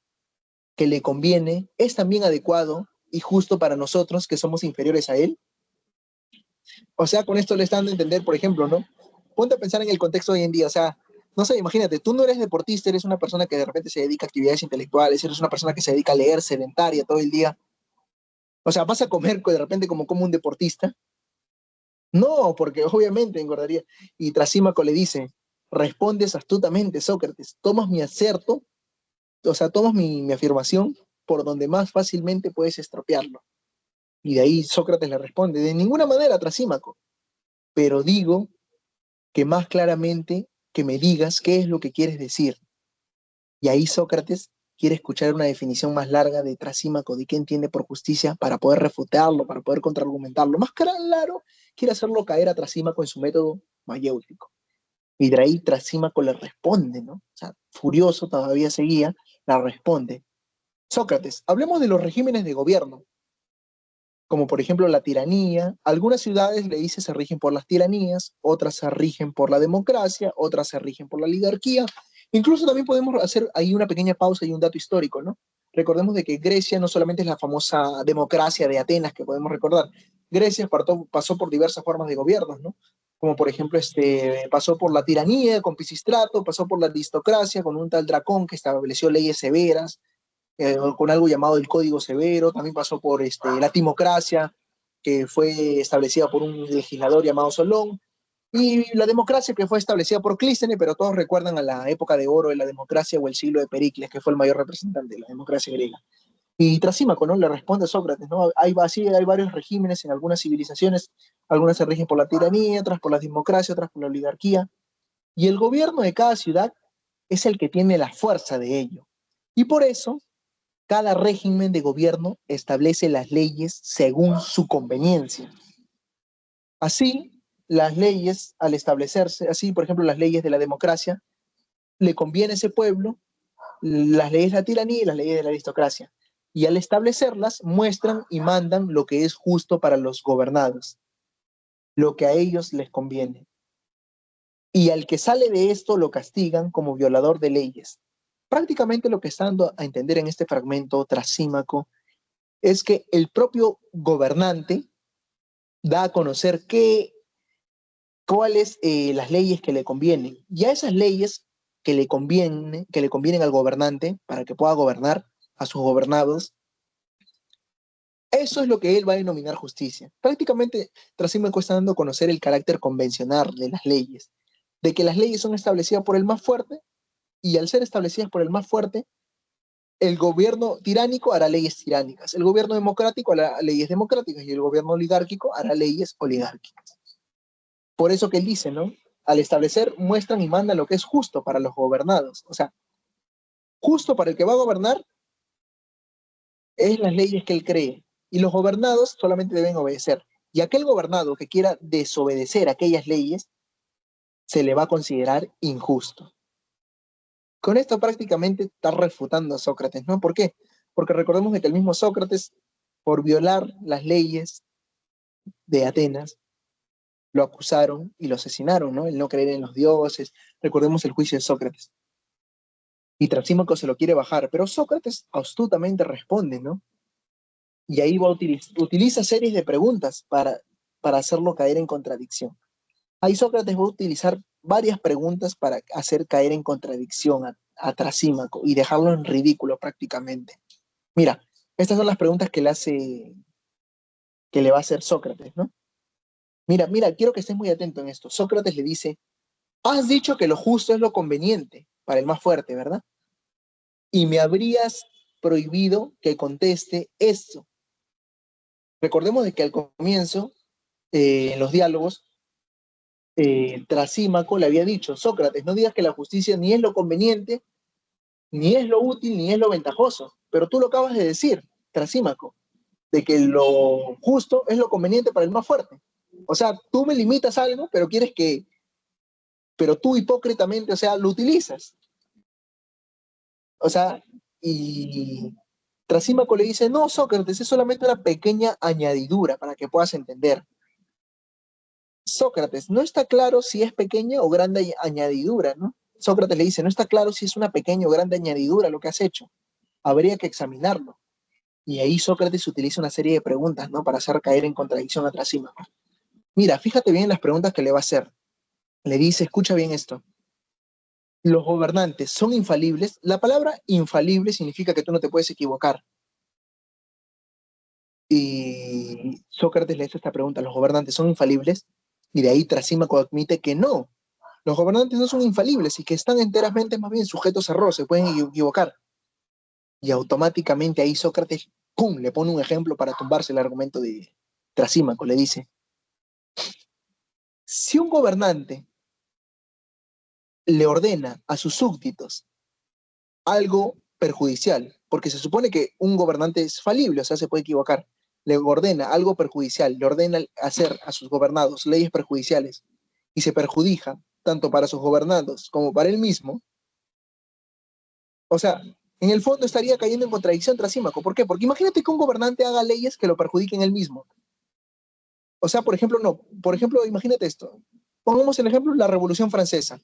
que le conviene es también adecuado y justo para nosotros que somos inferiores a él? O sea, con esto le están dando a entender, por ejemplo, ¿no? Ponte a pensar en el contexto de hoy en día, o sea, no sé, imagínate, tú no eres deportista, eres una persona que de repente se dedica a actividades intelectuales, eres una persona que se dedica a leer sedentaria todo el día. O sea, ¿vas a comer de repente como un deportista? No, porque obviamente engordaría. Y Trasímaco le dice, respondes astutamente, Sócrates, tomas mi acerto, o sea, tomas mi afirmación por donde más fácilmente puedes estropearlo. Y de ahí Sócrates le responde, de ninguna manera, Trasímaco, pero digo que más claramente que me digas qué es lo que quieres decir. Y ahí Sócrates quiere escuchar una definición más larga de Trasímaco, de qué entiende por justicia, para poder refutarlo, para poder contraargumentarlo. Más claro, quiere hacerlo caer a Trasímaco en su método mayéutico. Y de ahí Trasímaco le responde, ¿no? O sea, furioso todavía seguía, la responde. Sócrates, hablemos de los regímenes de gobierno, como por ejemplo la tiranía. Algunas ciudades, le dice, se rigen por las tiranías, otras se rigen por la democracia, otras se rigen por la oligarquía. Incluso también podemos hacer ahí una pequeña pausa y un dato histórico, ¿no? Recordemos de que Grecia no solamente es la famosa democracia de Atenas que podemos recordar, Grecia pasó por diversas formas de gobiernos, ¿no? Como por ejemplo, pasó por la tiranía con Pisistrato, pasó por la aristocracia con un tal Dracón que estableció leyes severas, con algo llamado el Código Severo, también pasó por la timocracia, que fue establecida por un legislador llamado Solón, y la democracia que fue establecida por Clístenes, pero todos recuerdan a la época de oro de la democracia o el siglo de Pericles, que fue el mayor representante de la democracia griega. Y Trasímaco, ¿no? Le responde a Sócrates, ¿no? Hay varios regímenes en algunas civilizaciones, algunas se rigen por la tiranía, otras por la democracia, otras por la oligarquía, y el gobierno de cada ciudad es el que tiene la fuerza de ello. Y por eso cada régimen de gobierno establece las leyes según su conveniencia. Así, las leyes, al establecerse, así, por ejemplo, las leyes de la democracia, le conviene a ese pueblo, las leyes de la tiranía y las leyes de la aristocracia. Y al establecerlas, muestran y mandan lo que es justo para los gobernados, lo que a ellos les conviene. Y al que sale de esto lo castigan como violador de leyes. Prácticamente lo que está dando a entender en este fragmento Trasímaco es que el propio gobernante da a conocer cuáles las leyes que le convienen. Y a esas leyes que le convienen al gobernante para que pueda gobernar a sus gobernados, eso es lo que él va a denominar justicia. Prácticamente, Trasímaco está dando a conocer el carácter convencional de las leyes, de que las leyes son establecidas por el más fuerte y al ser establecidas por el más fuerte, el gobierno tiránico hará leyes tiránicas, el gobierno democrático hará leyes democráticas y el gobierno oligárquico hará leyes oligárquicas. Por eso que él dice, ¿no? Al establecer, muestran y mandan lo que es justo para los gobernados. O sea, justo para el que va a gobernar es las leyes que él cree. Y los gobernados solamente deben obedecer. Y aquel gobernado que quiera desobedecer aquellas leyes, se le va a considerar injusto. Con esto prácticamente está refutando a Sócrates, ¿no? ¿Por qué? Porque recordemos que el mismo Sócrates, por violar las leyes de Atenas, lo acusaron y lo asesinaron, ¿no? El no creer en los dioses. Recordemos el juicio de Sócrates. Y Trasímaco se lo quiere bajar, pero Sócrates astutamente responde, ¿no? Y ahí utiliza series de preguntas para hacerlo caer en contradicción. Ahí Sócrates va a utilizar varias preguntas para hacer caer en contradicción a Trasímaco y dejarlo en ridículo prácticamente. Mira, estas son las preguntas que le va a hacer Sócrates, ¿no? Mira, quiero que estés muy atento en esto. Sócrates le dice, has dicho que lo justo es lo conveniente para el más fuerte, ¿verdad? Y me habrías prohibido que conteste esto. Recordemos de que al comienzo, en los diálogos, Trasímaco le había dicho, Sócrates, no digas que la justicia ni es lo conveniente, ni es lo útil, ni es lo ventajoso, pero tú lo acabas de decir, Trasímaco, de que lo justo es lo conveniente para el más fuerte. O sea, tú me limitas algo, pero tú hipócritamente, o sea, lo utilizas. O sea, y Trasímaco le dice, no, Sócrates, es solamente una pequeña añadidura para que puedas entender. Sócrates, no está claro si es pequeña o grande añadidura, ¿no? Sócrates le dice, no está claro si es una pequeña o grande añadidura lo que has hecho. Habría que examinarlo. Y ahí Sócrates utiliza una serie de preguntas, ¿no? Para hacer caer en contradicción a Trasímaco. Mira, fíjate bien las preguntas que le va a hacer. Le dice, escucha bien esto. ¿Los gobernantes son infalibles? La palabra infalible significa que tú no te puedes equivocar. Y Sócrates le hace esta pregunta, ¿los gobernantes son infalibles? Y de ahí Trasímaco admite que no. Los gobernantes no son infalibles y que están enteramente más bien sujetos a error, se pueden equivocar. Y automáticamente ahí Sócrates, ¡pum!, le pone un ejemplo para tumbarse el argumento de Trasímaco. Le dice, si un gobernante le ordena a sus súbditos algo perjudicial, porque se supone que un gobernante es falible, o sea, se puede equivocar, le ordena algo perjudicial, le ordena hacer a sus gobernados leyes perjudiciales y se perjudica tanto para sus gobernados como para él mismo, o sea, en el fondo estaría cayendo en contradicción Trasímaco. ¿Por qué? Porque imagínate que un gobernante haga leyes que lo perjudiquen él mismo. O sea, por ejemplo, no. Por ejemplo, imagínate esto. Pongamos el ejemplo de la Revolución Francesa.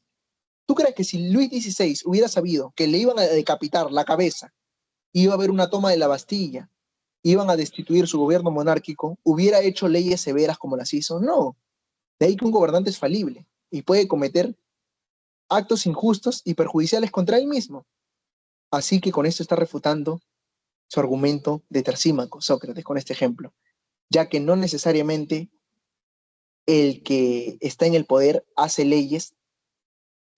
¿Tú crees que si Luis XVI hubiera sabido que le iban a decapitar la cabeza, iba a haber una toma de la Bastilla, iban a destituir su gobierno monárquico, hubiera hecho leyes severas como las hizo? No. De ahí que un gobernante es falible y puede cometer actos injustos y perjudiciales contra él mismo. Así que con esto está refutando su argumento de Trasímaco, Sócrates, con este ejemplo, ya que no necesariamente el que está en el poder hace leyes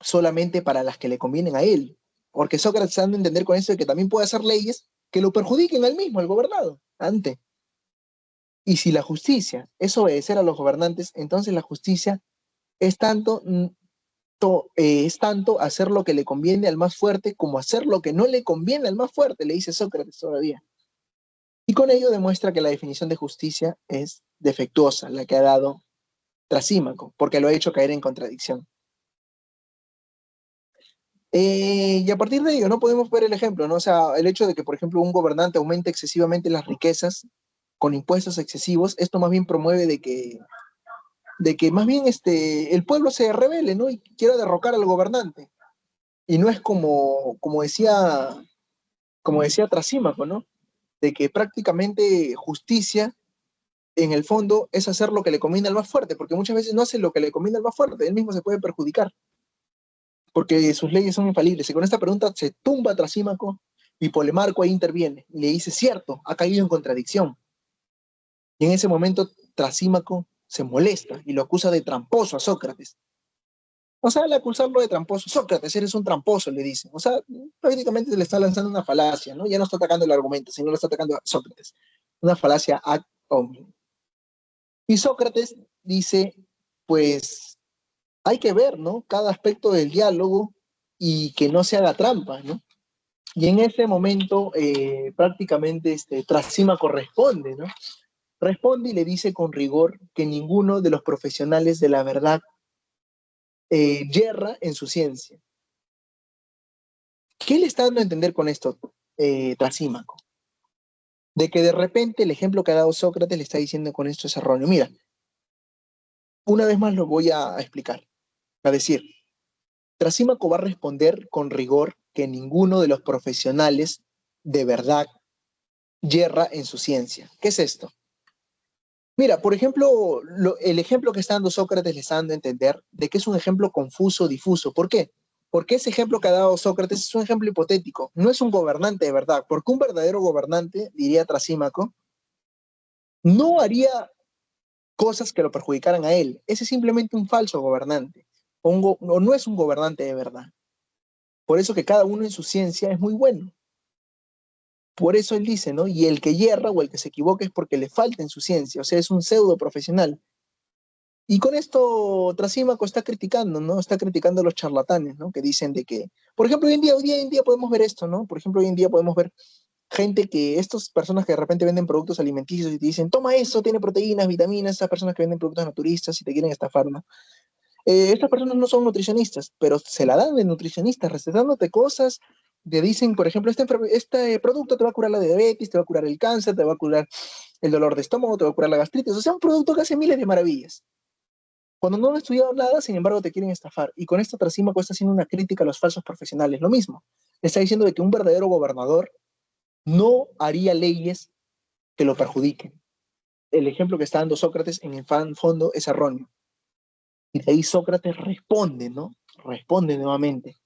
solamente para las que le convienen a él, porque Sócrates está dando a entender con eso de que también puede hacer leyes que lo perjudiquen al mismo, al gobernado, ante. Y si la justicia es obedecer a los gobernantes, entonces la justicia es es tanto hacer lo que le conviene al más fuerte como hacer lo que no le conviene al más fuerte, le dice Sócrates todavía. Y con ello demuestra que la definición de justicia es defectuosa, la que ha dado Trasímaco, porque lo ha hecho caer en contradicción. Y a partir de ello, no podemos ver el ejemplo, ¿no? O sea, el hecho de que, por ejemplo, un gobernante aumente excesivamente las riquezas con impuestos excesivos, esto más bien promueve de que más bien el pueblo se rebele, ¿no? Y quiera derrocar al gobernante. Y no es como decía Trasímaco, ¿no? de que prácticamente justicia, en el fondo, es hacer lo que le conviene al más fuerte, porque muchas veces no hace lo que le conviene al más fuerte, él mismo se puede perjudicar, porque sus leyes son infalibles. Y con esta pregunta se tumba a Trasímaco y Polemarco ahí interviene y le dice, cierto, ha caído en contradicción. Y en ese momento Trasímaco se molesta y lo acusa de tramposo a Sócrates. O sea, al acusarlo de tramposo, Sócrates, eres un tramposo, le dice. O sea, prácticamente le está lanzando una falacia, ¿no? Ya no está atacando el argumento, sino lo está atacando a Sócrates. Una falacia ad hominem. Y Sócrates dice, pues hay que ver, ¿no? Cada aspecto del diálogo y que no se haga trampa, ¿no? Y en ese momento prácticamente Trasímaco responde, ¿no? Responde y le dice con rigor que ninguno de los profesionales de la verdad yerra en su ciencia. ¿Qué le está dando a entender con esto Trasímaco? De que de repente el ejemplo que ha dado Sócrates le está diciendo con esto es erróneo. Mira, una vez más lo voy a explicar. A decir, Trasímaco va a responder con rigor que ninguno de los profesionales de verdad yerra en su ciencia. ¿Qué es esto? Mira, por ejemplo, el ejemplo que está dando Sócrates le está dando a entender de que es un ejemplo confuso, difuso. ¿Por qué? Porque ese ejemplo que ha dado Sócrates es un ejemplo hipotético, no es un gobernante de verdad, porque un verdadero gobernante, diría Trasímaco, no haría cosas que lo perjudicaran a él. Ese es simplemente un falso gobernante, o no es un gobernante de verdad. Por eso que cada uno en su ciencia es muy bueno. Por eso él dice, ¿no? Y el que yerra o el que se equivoca es porque le falta en su ciencia, o sea, es un pseudo profesional. Y con esto Trasímaco está criticando, ¿no? Está criticando a los charlatanes, ¿no? Que dicen de que, por ejemplo, hoy en día podemos ver esto, ¿no? Por ejemplo, hoy en día podemos ver gente que, estas personas que de repente venden productos alimenticios y te dicen, toma eso, tiene proteínas, vitaminas, estas personas que venden productos naturistas y te quieren estafar, ¿no? Estas personas no son nutricionistas, pero se la dan de nutricionistas, recetándote cosas, te dicen, por ejemplo, este producto te va a curar la diabetes, te va a curar el cáncer, te va a curar el dolor de estómago, te va a curar la gastritis, o sea, un producto que hace miles de maravillas. Cuando no han estudiado nada, sin embargo, te quieren estafar. Y con esto Trasímaco está haciendo una crítica a los falsos profesionales. Lo mismo. Le está diciendo de que un verdadero gobernador no haría leyes que lo perjudiquen. El ejemplo que está dando Sócrates en el fondo es erróneo. Y de ahí Sócrates responde, ¿no? Responde nuevamente.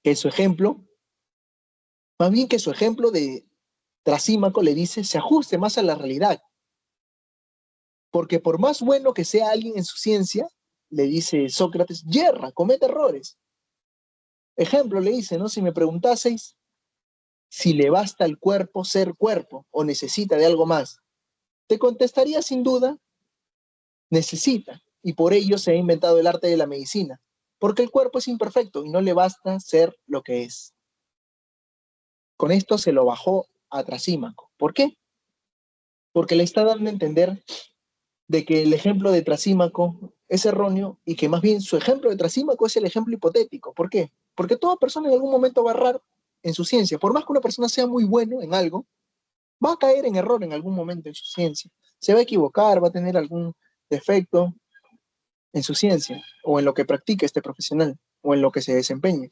Que su ejemplo, más bien que su ejemplo de Trasímaco le dice, se ajuste más a la realidad. Porque por más bueno que sea alguien en su ciencia, le dice Sócrates, yerra, comete errores. Ejemplo, le dice, ¿no? Si me preguntaseis si le basta al cuerpo ser cuerpo o necesita de algo más, te contestaría sin duda, necesita, y por ello se ha inventado el arte de la medicina, porque el cuerpo es imperfecto y no le basta ser lo que es. Con esto se lo bajó a Trasímaco. ¿Por qué? Porque le está dando a entender de que el ejemplo de Trasímaco es erróneo y que más bien su ejemplo de Trasímaco es el ejemplo hipotético. ¿Por qué? Porque toda persona en algún momento va a errar en su ciencia. Por más que una persona sea muy bueno en algo, va a caer en error en algún momento en su ciencia. Se va a equivocar, va a tener algún defecto en su ciencia o en lo que practica este profesional o en lo que se desempeñe.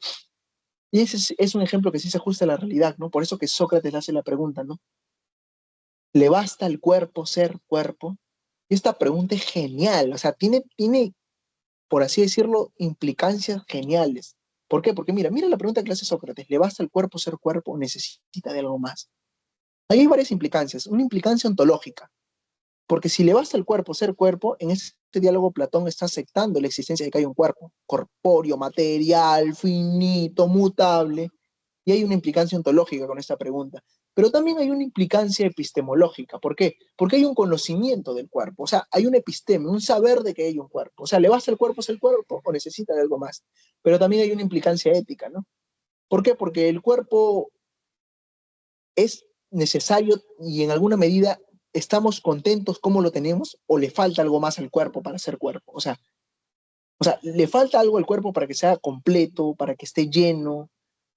Y ese es un ejemplo que sí se ajusta a la realidad, ¿no? Por eso que Sócrates le hace la pregunta, ¿no? ¿Le basta al cuerpo ser cuerpo? Y esta pregunta es genial, o sea, tiene, por así decirlo, implicancias geniales. ¿Por qué? Porque mira la pregunta que le hace Sócrates, ¿le basta al cuerpo ser cuerpo o necesita de algo más? Ahí hay varias implicancias. Una implicancia ontológica, porque si le basta al cuerpo ser cuerpo, en este diálogo Platón está aceptando la existencia de que hay un cuerpo, corpóreo, material, finito, mutable, y hay una implicancia ontológica con esta pregunta. Pero también hay una implicancia epistemológica. ¿Por qué? Porque hay un conocimiento del cuerpo, o sea, hay un episteme, un saber de que hay un cuerpo. O sea, ¿le basta el cuerpo ser cuerpo o necesita de algo más? Pero también hay una implicancia ética, ¿no? ¿Por qué? Porque el cuerpo es necesario y en alguna medida estamos contentos como lo tenemos o le falta algo más al cuerpo para ser cuerpo. O sea, le falta algo al cuerpo para que sea completo, para que esté lleno,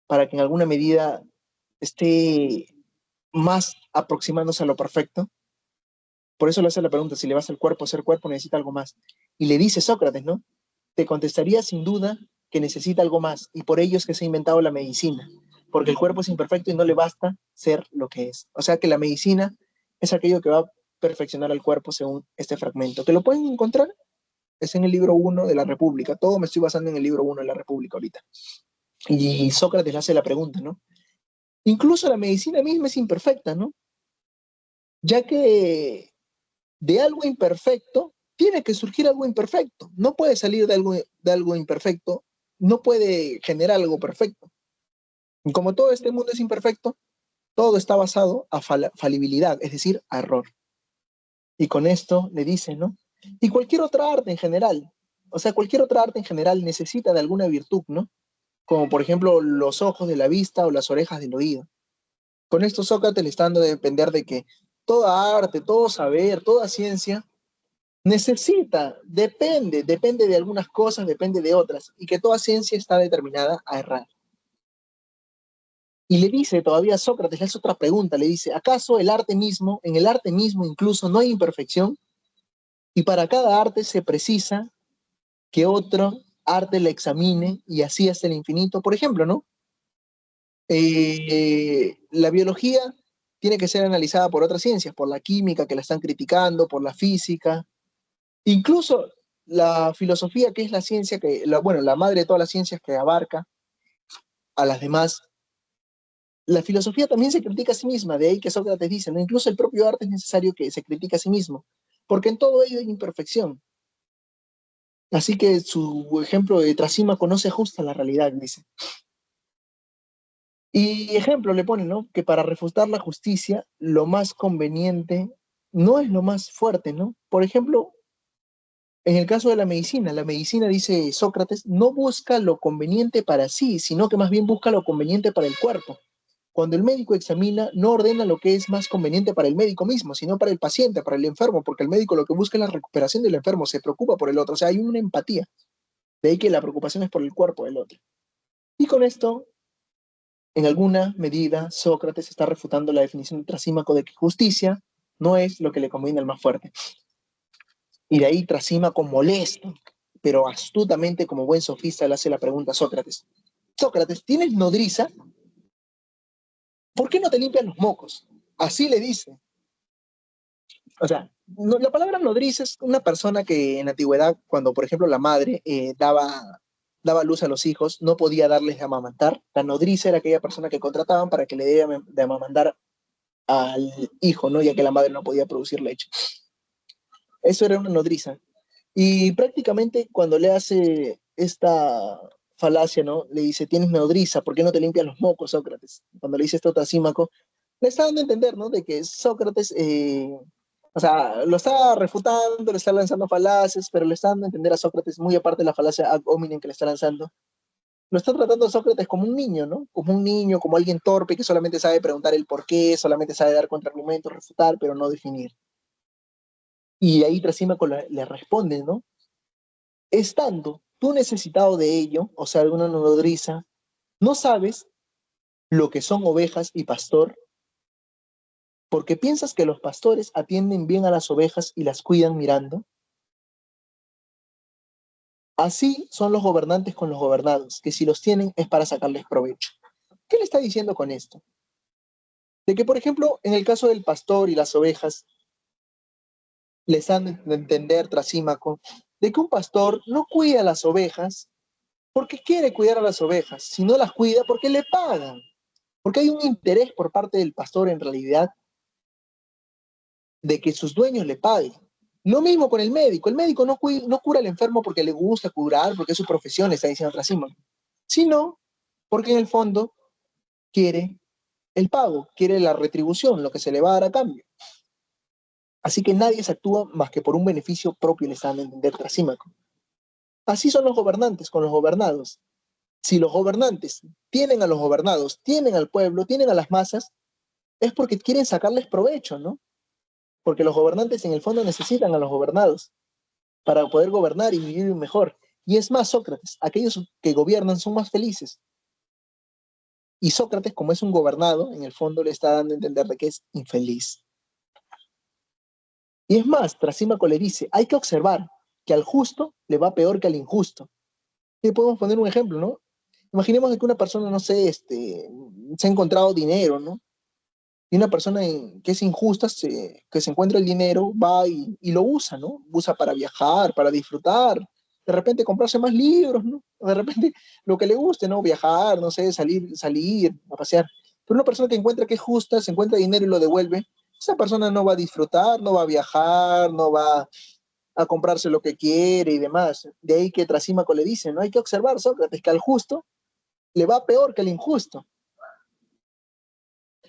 para que en alguna medida esté más aproximándose a lo perfecto. Por eso le hace la pregunta, si le vas al cuerpo a ser cuerpo, necesita algo más. Y le dice Sócrates, ¿no? Te contestaría sin duda que necesita algo más, y por ello es que se ha inventado la medicina. porque el cuerpo es imperfecto y no le basta ser lo que es. O sea que la medicina es aquello que va a perfeccionar al cuerpo según este fragmento, que lo pueden encontrar, es en el libro 1 de la República. Todo me estoy basando en el libro 1 de la República ahorita. Y Sócrates le hace la pregunta, ¿no? Incluso la medicina misma es imperfecta, ¿no? Ya que de algo imperfecto tiene que surgir algo imperfecto. No puede salir de algo imperfecto, no puede generar algo perfecto. Y como todo este mundo es imperfecto, todo está basado a falibilidad, es decir, a error. Y con esto le dice, ¿no? Y cualquier otra arte en general, o sea, cualquier otra arte en general necesita de alguna virtud, ¿no? Como por ejemplo los ojos de la vista o las orejas del oído. Con esto Sócrates le está dando a depender de que toda arte, todo saber, toda ciencia necesita, depende de algunas cosas, depende de otras, y que toda ciencia está determinada a errar. Y le dice todavía a Sócrates, le hace otra pregunta, le dice, ¿acaso el arte mismo, en el arte mismo incluso no hay imperfección? Y para cada arte se precisa que otro arte le examine y así hasta el infinito. Por ejemplo, ¿no? La biología tiene que ser analizada por otras ciencias, por la química que la están criticando, por la física, incluso la filosofía, que es la ciencia que, bueno, la madre de todas las ciencias que abarca a las demás. La filosofía también se critica a sí misma, de ahí que Sócrates dice, ¿no? Incluso el propio arte es necesario que se critique a sí mismo, porque en todo ello hay imperfección. Así que su ejemplo de Trasímaco no se ajusta a la realidad, dice. Y ejemplo le pone, ¿no? Que para refutar la justicia, lo más conveniente no es lo más fuerte, ¿no? Por ejemplo, en el caso de la medicina, dice Sócrates, no busca lo conveniente para sí, sino que más bien busca lo conveniente para el cuerpo. Cuando el médico examina, no ordena lo que es más conveniente para el médico mismo, sino para el paciente, para el enfermo, porque el médico lo que busca es la recuperación del enfermo, se preocupa por el otro, o sea, hay una empatía. De ahí que la preocupación es por el cuerpo del otro. Y con esto, en alguna medida, Sócrates está refutando la definición de Trasímaco de que justicia no es lo que le conviene al más fuerte. Y de ahí Trasímaco molesto, pero astutamente como buen sofista le hace la pregunta a Sócrates. Sócrates, ¿tienes nodriza? ¿Por qué no te limpian los mocos? Así le dice. O sea, no, la palabra nodriza es una persona que en la antigüedad, cuando por ejemplo la madre daba luz a los hijos, no podía darles de amamantar. La nodriza era aquella persona que contrataban para que le diera de amamantar al hijo, ¿no? Ya que la madre no podía producir leche. Eso era una nodriza. Y prácticamente cuando le hace esta falacia, ¿no? Le dice, tienes nodriza, ¿por qué no te limpias los mocos, Sócrates? Cuando le dice esto a Trasímaco, le está dando a entender, ¿no? De que Sócrates, o sea, lo está refutando, le está lanzando falacias, pero le está dando a entender a Sócrates, muy aparte de la falacia ad hominem que le está lanzando, lo está tratando a Sócrates como un niño, ¿no? Como un niño, como alguien torpe que solamente sabe preguntar el por qué, solamente sabe dar contraargumentos, refutar, pero no definir. Y ahí Trasímaco le responde, ¿no? Estando tú necesitado de ello, o sea, de una nodriza, no sabes lo que son ovejas y pastor, porque piensas que los pastores atienden bien a las ovejas y las cuidan mirando. Así son los gobernantes con los gobernados, que si los tienen es para sacarles provecho. ¿Qué le está diciendo con esto? De que, por ejemplo, en el caso del pastor y las ovejas, les dan de entender Trasímaco, de que un pastor no cuida a las ovejas porque quiere cuidar a las ovejas, si no las cuida porque le pagan. Porque hay un interés por parte del pastor en realidad de que sus dueños le paguen. Lo mismo con el médico no cura al enfermo porque le gusta curar, porque es su profesión, está diciendo Trasímaco, sino porque en el fondo quiere el pago, quiere la retribución, lo que se le va a dar a cambio. Así que nadie se actúa más que por un beneficio propio, le está dando a entender Trasímaco. Así son los gobernantes con los gobernados. Si los gobernantes tienen a los gobernados, tienen al pueblo, tienen a las masas, es porque quieren sacarles provecho, ¿no? Porque los gobernantes en el fondo necesitan a los gobernados para poder gobernar y vivir mejor. Y es más, Sócrates, aquellos que gobiernan son más felices. Y Sócrates, como es un gobernado, en el fondo le está dando a entender de que es infeliz. Y es más, Trasímaco le dice, hay que observar que al justo le va peor que al injusto. Y podemos poner un ejemplo, ¿no? Imaginemos que una persona, no sé, se ha encontrado dinero, ¿no? Y una persona que es injusta, que se encuentra el dinero, va y lo usa, ¿no? Usa para viajar, para disfrutar, de repente comprarse más libros, ¿no? De repente lo que le guste, ¿no? Viajar, no sé, salir a pasear. Pero una persona que encuentra que es justa, se encuentra dinero y lo devuelve, esa persona no va a disfrutar, no va a viajar, no va a comprarse lo que quiere y demás. De ahí que Trasímaco le dice, ¿no? Hay que observar, Sócrates, que al justo le va peor que al injusto.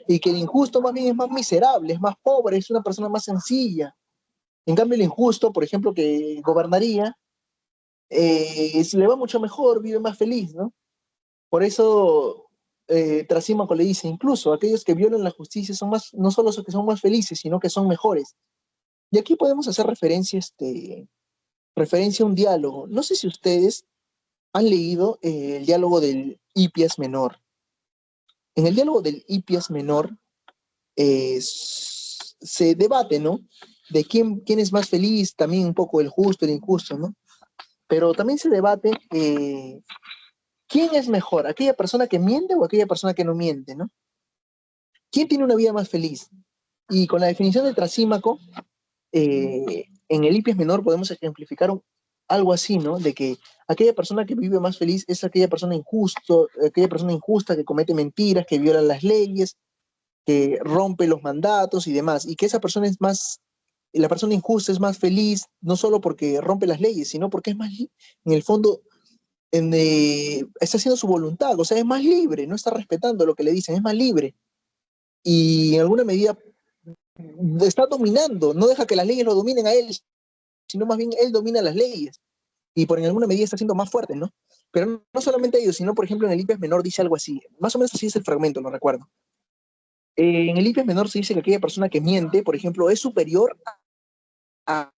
Y que el injusto más bien es más miserable, es más pobre, es una persona más sencilla. En cambio, el injusto, por ejemplo, que gobernaría, le va mucho mejor, vive más feliz, ¿no? Por eso Trasímaco le dice, incluso aquellos que violan la justicia son más, no solo que son más felices, sino que son mejores. Y aquí podemos hacer referencia a un diálogo. No sé si ustedes han leído el diálogo del Hipias Menor. En el diálogo del Hipias Menor se debate, ¿no? De quién es más feliz, también un poco el justo, el injusto, ¿no? Pero también se debate quién es mejor, aquella persona que miente o aquella persona que no miente, ¿no? ¿Quién tiene una vida más feliz? Y con la definición de Trasímaco, en el Hipias Menor podemos ejemplificar algo así, ¿no? De que aquella persona que vive más feliz es aquella persona injusta que comete mentiras, que viola las leyes, que rompe los mandatos y demás, y que esa persona es más, la persona injusta es más feliz, no solo porque rompe las leyes, sino porque es más, en el fondo, está haciendo su voluntad, o sea, es más libre, no está respetando lo que le dicen, es más libre, y en alguna medida está dominando, no deja que las leyes lo dominen a él, sino más bien él domina las leyes, y por en alguna medida está siendo más fuerte, ¿no? Pero no solamente ellos, sino, por ejemplo, en el Limpias Menor dice algo así, más o menos así es el fragmento, lo recuerdo. En el Limpias Menor se dice que aquella persona que miente, por ejemplo, es superior a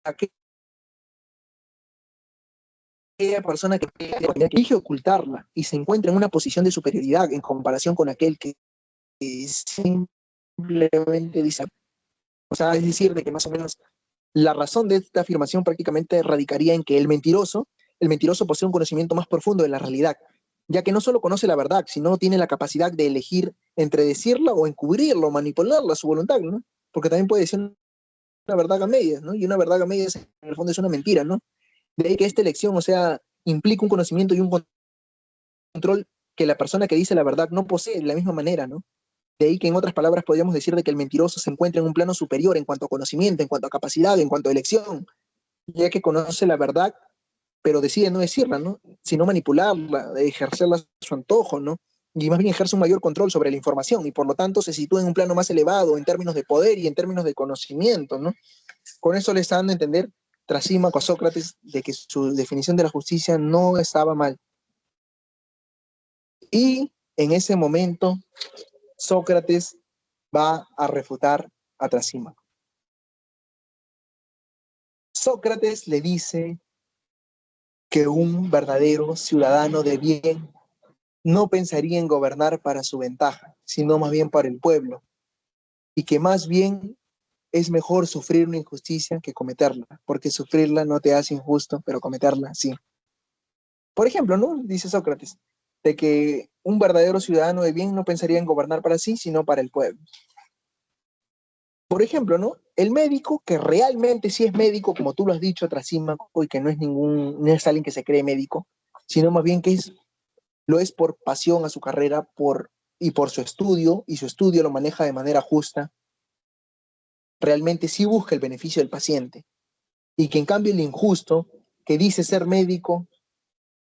aquella persona que elige ocultarla y se encuentra en una posición de superioridad en comparación con aquel que simplemente dice, o sea, es decir, de que más o menos la razón de esta afirmación prácticamente radicaría en que el mentiroso posee un conocimiento más profundo de la realidad, ya que no solo conoce la verdad, sino tiene la capacidad de elegir entre decirla o encubrirla o manipularla a su voluntad, ¿no? Porque también puede ser una verdad a medias, ¿no? Y una verdad a medias en el fondo es una mentira, ¿no? De ahí que esta elección, o sea, implica un conocimiento y un control que la persona que dice la verdad no posee de la misma manera, ¿no? De ahí que en otras palabras podríamos decir de que el mentiroso se encuentra en un plano superior en cuanto a conocimiento, en cuanto a capacidad, en cuanto a elección, ya que conoce la verdad, pero decide no decirla, ¿no? Sino manipularla, ejercerla a su antojo, ¿no? Y más bien ejerce un mayor control sobre la información y por lo tanto se sitúa en un plano más elevado en términos de poder y en términos de conocimiento, ¿no? Con eso le está dando a entender Trasímaco a Sócrates de que su definición de la justicia no estaba mal. Y en ese momento Sócrates va a refutar a Trasímaco. Sócrates le dice que un verdadero ciudadano de bien no pensaría en gobernar para su ventaja, sino más bien para el pueblo, y que más bien es mejor sufrir una injusticia que cometerla, porque sufrirla no te hace injusto, pero cometerla sí. Por ejemplo, ¿no? Dice Sócrates, de que un verdadero ciudadano de bien no pensaría en gobernar para sí, sino para el pueblo. Por ejemplo, ¿no? El médico que realmente sí es médico, como tú lo has dicho, Trasímaco, y que no es alguien que se cree médico, sino más bien que lo es por pasión a su carrera y por su estudio, y su estudio lo maneja de manera justa, realmente sí busca el beneficio del paciente. Y que en cambio el injusto, que dice ser médico,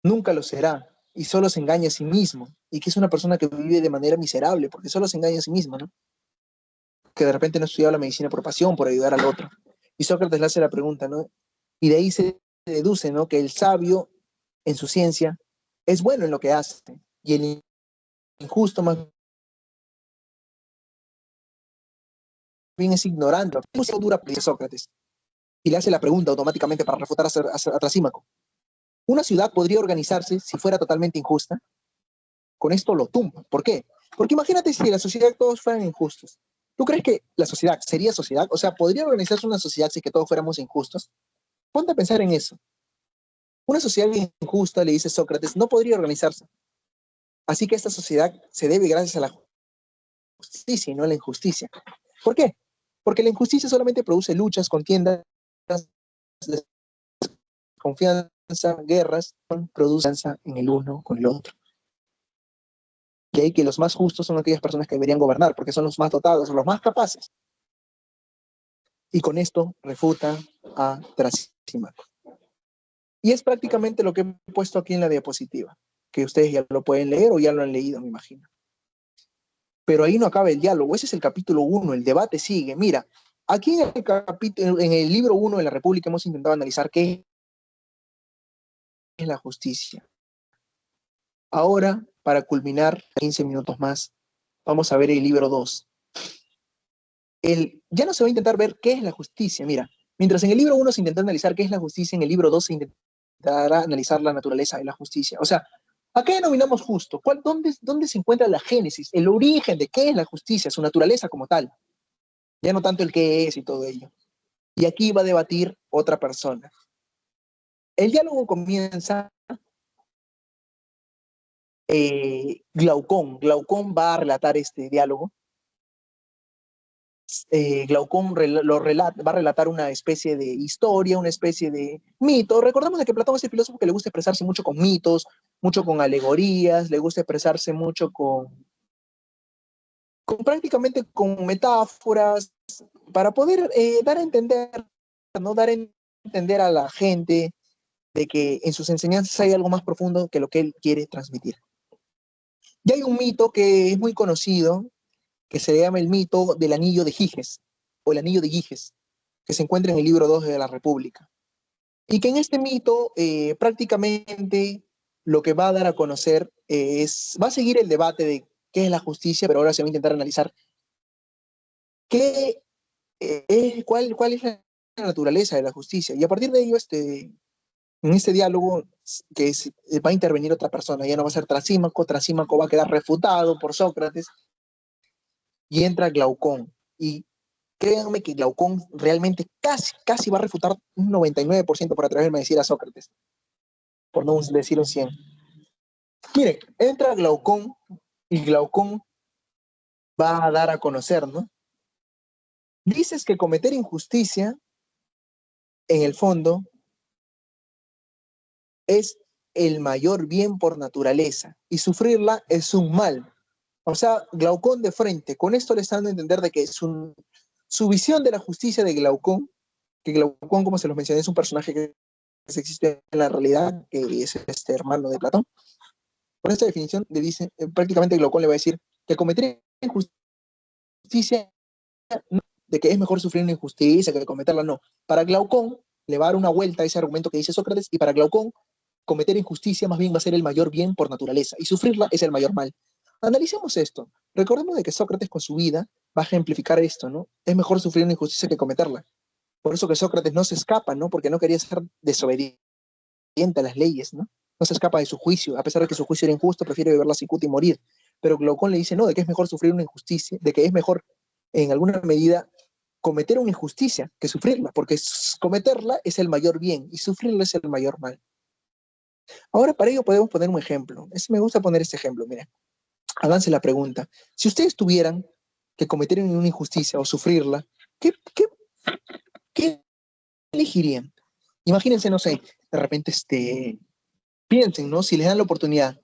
nunca lo será y solo se engaña a sí mismo y que es una persona que vive de manera miserable porque solo se engaña a sí mismo, ¿no? Que de repente no estudiaba la medicina por pasión, por ayudar al otro. Y Sócrates le hace la pregunta, ¿no? Y de ahí se deduce, ¿no? Que el sabio en su ciencia es bueno en lo que hace y el injusto más bien es ignorante. ¿Cómo se dura Sócrates? Y le hace la pregunta automáticamente para refutar a Trasímaco. ¿Una ciudad podría organizarse si fuera totalmente injusta? Con esto lo tumba. ¿Por qué? Porque imagínate si en la sociedad todos fueran injustos. ¿Tú crees que la sociedad sería sociedad? O sea, ¿podría organizarse una sociedad si que todos fuéramos injustos? Ponte a pensar en eso. Una sociedad injusta, le dice Sócrates, no podría organizarse. Así que esta sociedad se debe gracias a la justicia y no a la injusticia. ¿Por qué? Porque la injusticia solamente produce luchas, contiendas, desconfianza, guerras, producen en el uno con el otro. Y ahí que los más justos son aquellas personas que deberían gobernar, porque son los más dotados, los más capaces. Y con esto refuta a Trasímaco. Y es prácticamente lo que he puesto aquí en la diapositiva, que ustedes ya lo pueden leer o ya lo han leído, me imagino. Pero ahí no acaba el diálogo, ese es el capítulo 1, el debate sigue. Mira, aquí en el libro 1 de la República hemos intentado analizar qué es la justicia. Ahora, para culminar, 15 minutos más, vamos a ver el libro 2. Ya no se va a intentar ver qué es la justicia, mira. Mientras en el libro 1 se intentó analizar qué es la justicia, en el libro 2 se intentará analizar la naturaleza de la justicia. O sea, ¿a qué denominamos justo? ¿Dónde se encuentra la génesis, el origen de qué es la justicia, su naturaleza como tal? Ya no tanto el qué es y todo ello. Y aquí va a debatir otra persona. El diálogo comienza Glaucón. Glaucón va a relatar este diálogo. Glaucón va a relatar una especie de historia, una especie de mito. Recordemos de que Platón es el filósofo que le gusta expresarse mucho con mitos, mucho con alegorías, le gusta expresarse mucho con prácticamente con metáforas, para poder dar a entender, ¿no? Dar a entender a la gente de que en sus enseñanzas hay algo más profundo que lo que él quiere transmitir. Y hay un mito que es muy conocido, que se llama el mito del anillo de Giges, o el anillo de Giges, que se encuentra en el libro 2 de la República. Y que en este mito prácticamente lo que va a dar a conocer va a seguir el debate de qué es la justicia, pero ahora se va a intentar analizar qué cuál es la naturaleza de la justicia. Y a partir de ello, en este diálogo va a intervenir otra persona, ya no va a ser Trasímaco, Trasímaco va a quedar refutado por Sócrates, y entra Glaucón. Y créanme que Glaucón realmente casi va a refutar un 99% por atreverme a decir a Sócrates, por no decir un 100. Miren, entra Glaucón y Glaucón va a dar a conocer, ¿no? Dices que cometer injusticia, en el fondo, es el mayor bien por naturaleza y sufrirla es un mal. O sea, Glaucón de frente, con esto le están dando a entender de que su visión de la justicia de Glaucón, que Glaucón, como se los mencioné, es un personaje que existe en la realidad, que es este hermano de Platón. Con esta definición le dice, prácticamente Glaucón le va a decir que cometer injusticia, no, de que es mejor sufrir una injusticia que cometerla, no. Para Glaucón le va a dar una vuelta a ese argumento que dice Sócrates, y para Glaucón cometer injusticia más bien va a ser el mayor bien por naturaleza, y sufrirla es el mayor mal. Analicemos esto. Recordemos de que Sócrates con su vida va a ejemplificar esto, ¿no? Es mejor sufrir una injusticia que cometerla. Por eso que Sócrates no se escapa, ¿no? Porque no quería ser desobediente a las leyes, ¿no? No se escapa de su juicio, a pesar de que su juicio era injusto, prefiere beber la cicuta y morir. Pero Glaucón le dice, no, de que es mejor sufrir una injusticia, de que es mejor, en alguna medida, cometer una injusticia que sufrirla, porque cometerla es el mayor bien y sufrirla es el mayor mal. Ahora, para ello podemos poner un ejemplo. Me gusta poner este ejemplo, miren. Háganse la pregunta. Si ustedes tuvieran que cometer una injusticia o sufrirla, ¿qué elegirían? Imagínense, no sé, de repente piensen, ¿no? Si les dan la oportunidad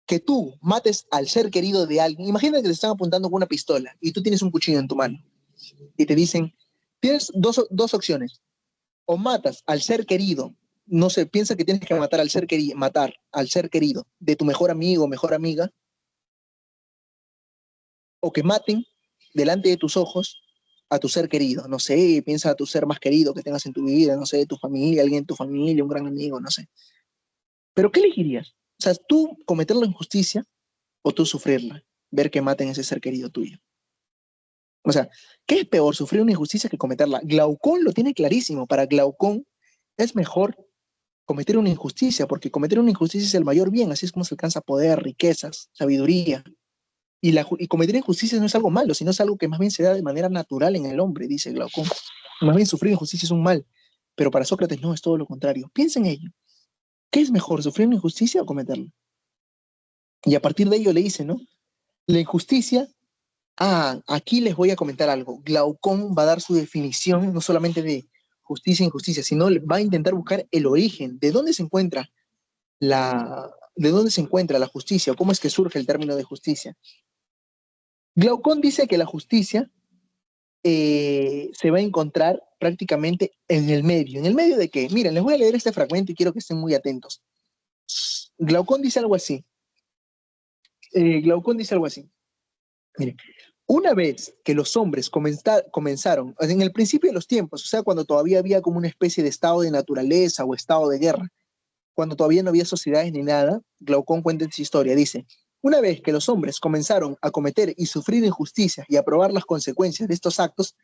que tú mates al ser querido de alguien, imagínate que te están apuntando con una pistola y tú tienes un cuchillo en tu mano y te dicen, tienes dos opciones, o matas al ser querido, no sé, piensa que tienes que matar al ser querido de tu mejor amigo o mejor amiga, o que maten delante de tus ojos a tu ser querido, no sé, piensa a tu ser más querido que tengas en tu vida, no sé, tu familia, alguien en tu familia, un gran amigo, no sé. Pero ¿qué elegirías? O sea, tú cometer la injusticia o tú sufrirla, ver que maten a ese ser querido tuyo. O sea, ¿qué es peor, sufrir una injusticia que cometerla? Glaucón lo tiene clarísimo. Para Glaucón es mejor cometer una injusticia, porque cometer una injusticia es el mayor bien, así es como se alcanza poder, riquezas, sabiduría. Y cometer injusticia no es algo malo, sino es algo que más bien se da de manera natural en el hombre, dice Glaucón. Más bien sufrir injusticia es un mal. Pero para Sócrates no, es todo lo contrario. Piensa en ello. ¿Qué es mejor, sufrir una injusticia o cometerla? Y a partir de ello le dice, ¿no? La injusticia, aquí les voy a comentar algo. Glaucón va a dar su definición no solamente de justicia e injusticia, sino va a intentar buscar el origen, de dónde se encuentra la justicia, o cómo es que surge el término de justicia. Glaucón dice que la justicia se va a encontrar prácticamente en el medio. ¿En el medio de qué? Miren, les voy a leer este fragmento y quiero que estén muy atentos. Glaucón dice algo así. Glaucón dice algo así. Miren, una vez que los hombres comenzaron, en el principio de los tiempos, o sea, cuando todavía había como una especie de estado de naturaleza o estado de guerra, cuando todavía no había sociedades ni nada, Glaucón cuenta esa historia, dice, una vez que los hombres comenzaron a cometer y sufrir injusticias y a probar las consecuencias de estos actos,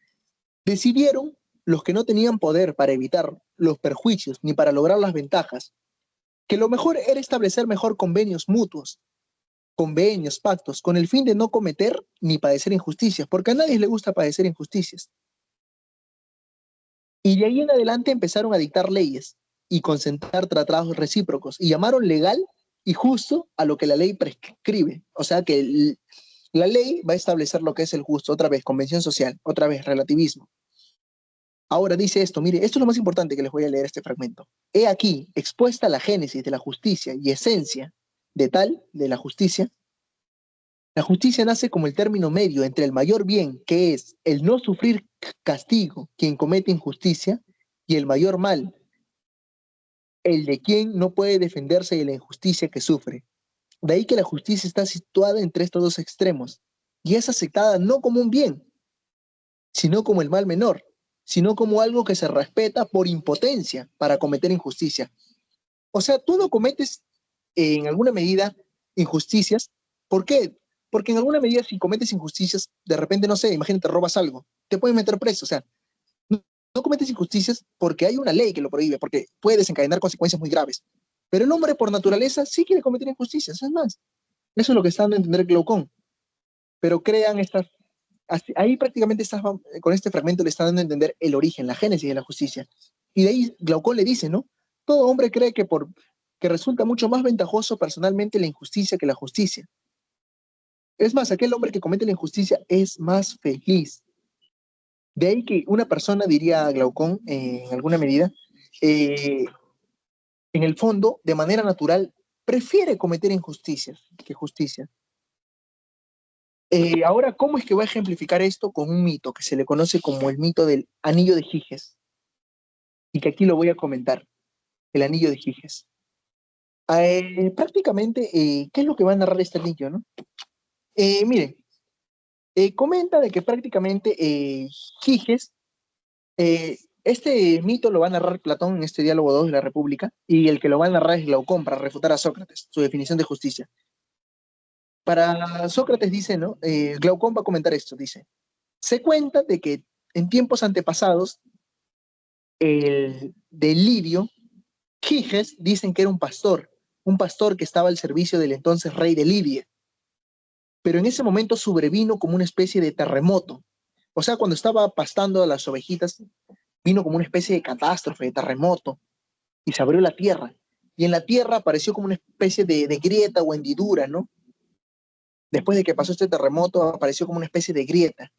decidieron los que no tenían poder para evitar los perjuicios ni para lograr las ventajas, que lo mejor era establecer mejor convenios mutuos, convenios, pactos, con el fin de no cometer ni padecer injusticias, porque a nadie le gusta padecer injusticias. Y de ahí en adelante empezaron a dictar leyes y concentrar tratados recíprocos, y llamaron legal y justo a lo que la ley prescribe. O sea que la ley va a establecer lo que es el justo, otra vez, convención social, otra vez, relativismo. Ahora dice esto, mire, esto es lo más importante que les voy a leer este fragmento. He aquí, expuesta la génesis de la justicia y esencia de la justicia. La justicia nace como el término medio entre el mayor bien, que es el no sufrir castigo quien comete injusticia, y el mayor mal, el de quien no puede defenderse de la injusticia que sufre. De ahí que la justicia está situada entre estos dos extremos, y es aceptada no como un bien, sino como el mal menor, sino como algo que se respeta por impotencia para cometer injusticia. O sea, tú no cometes en alguna medida injusticias. ¿Por qué? Porque en alguna medida si cometes injusticias, de repente, no sé, imagínate, robas algo, te pueden meter preso. O sea, no, no cometes injusticias porque hay una ley que lo prohíbe, porque puede desencadenar consecuencias muy graves. Pero el hombre por naturaleza sí quiere cometer injusticias, es más. Eso es lo que está dando a entender Glaucón. Pero crean estas, ahí prácticamente con este fragmento le está dando a entender el origen, la génesis de la justicia. Y de ahí Glaucón le dice, ¿no? Todo hombre cree que resulta mucho más ventajoso personalmente la injusticia que la justicia. Es más, aquel hombre que comete la injusticia es más feliz. De ahí que una persona, diría Glaucón, en alguna medida, eh, en el fondo, de manera natural, prefiere cometer injusticias que justicia. Ahora, ¿cómo es que voy a ejemplificar esto con un mito que se le conoce como el mito del anillo de Giges? Y que aquí lo voy a comentar, el anillo de Giges. Prácticamente, ¿qué es lo que va a narrar este anillo, no? Miren, comenta de que prácticamente Giges, este mito lo va a narrar Platón en este diálogo 2 de la República, y el que lo va a narrar es Glaucón para refutar a Sócrates, su definición de justicia. Para Sócrates dice, ¿no? Glaucón va a comentar esto, dice, se cuenta de que en tiempos antepasados, el Delirio, Giges, dicen que era un pastor que estaba al servicio del entonces rey de Lidia, pero en ese momento sobrevino como una especie de terremoto. O sea, cuando estaba pastando a las ovejitas, vino como una especie de catástrofe, de terremoto, y se abrió la tierra. Y en la tierra apareció como una especie de grieta o hendidura, ¿no? Después de que pasó este terremoto, apareció como una especie de grieta,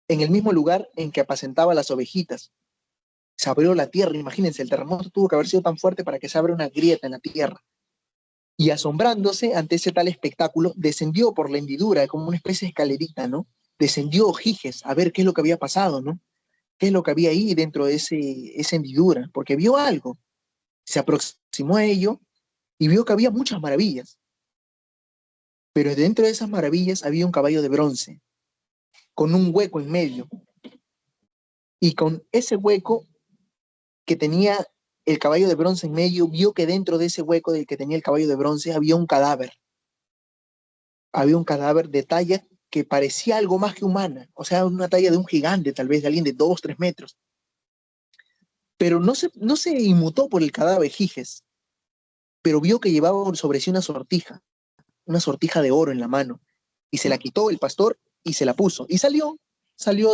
en el mismo lugar en que apacentaba las ovejitas. Se abrió la tierra, imagínense, el terremoto tuvo que haber sido tan fuerte para que se abra una grieta en la tierra. Y asombrándose ante ese tal espectáculo, descendió por la hendidura como una especie de escalerita, ¿no? Descendió Giges a ver qué es lo que había pasado, ¿no? ¿Qué es lo que había ahí dentro de esa hendidura? Porque vio algo, se aproximó a ello y vio que había muchas maravillas. Pero dentro de esas maravillas había un caballo de bronce, con un hueco en medio. Y con ese hueco que tenía el caballo de bronce en medio, vio que dentro de ese hueco del que tenía el caballo de bronce había un cadáver. Había un cadáver de talla que parecía algo más que humana, o sea, una talla de un gigante, tal vez de alguien de 2, 3 metros. Pero no se inmutó por el cadáver Giges, pero vio que llevaba sobre sí una sortija de oro en la mano, y se la quitó el pastor y se la puso, y salió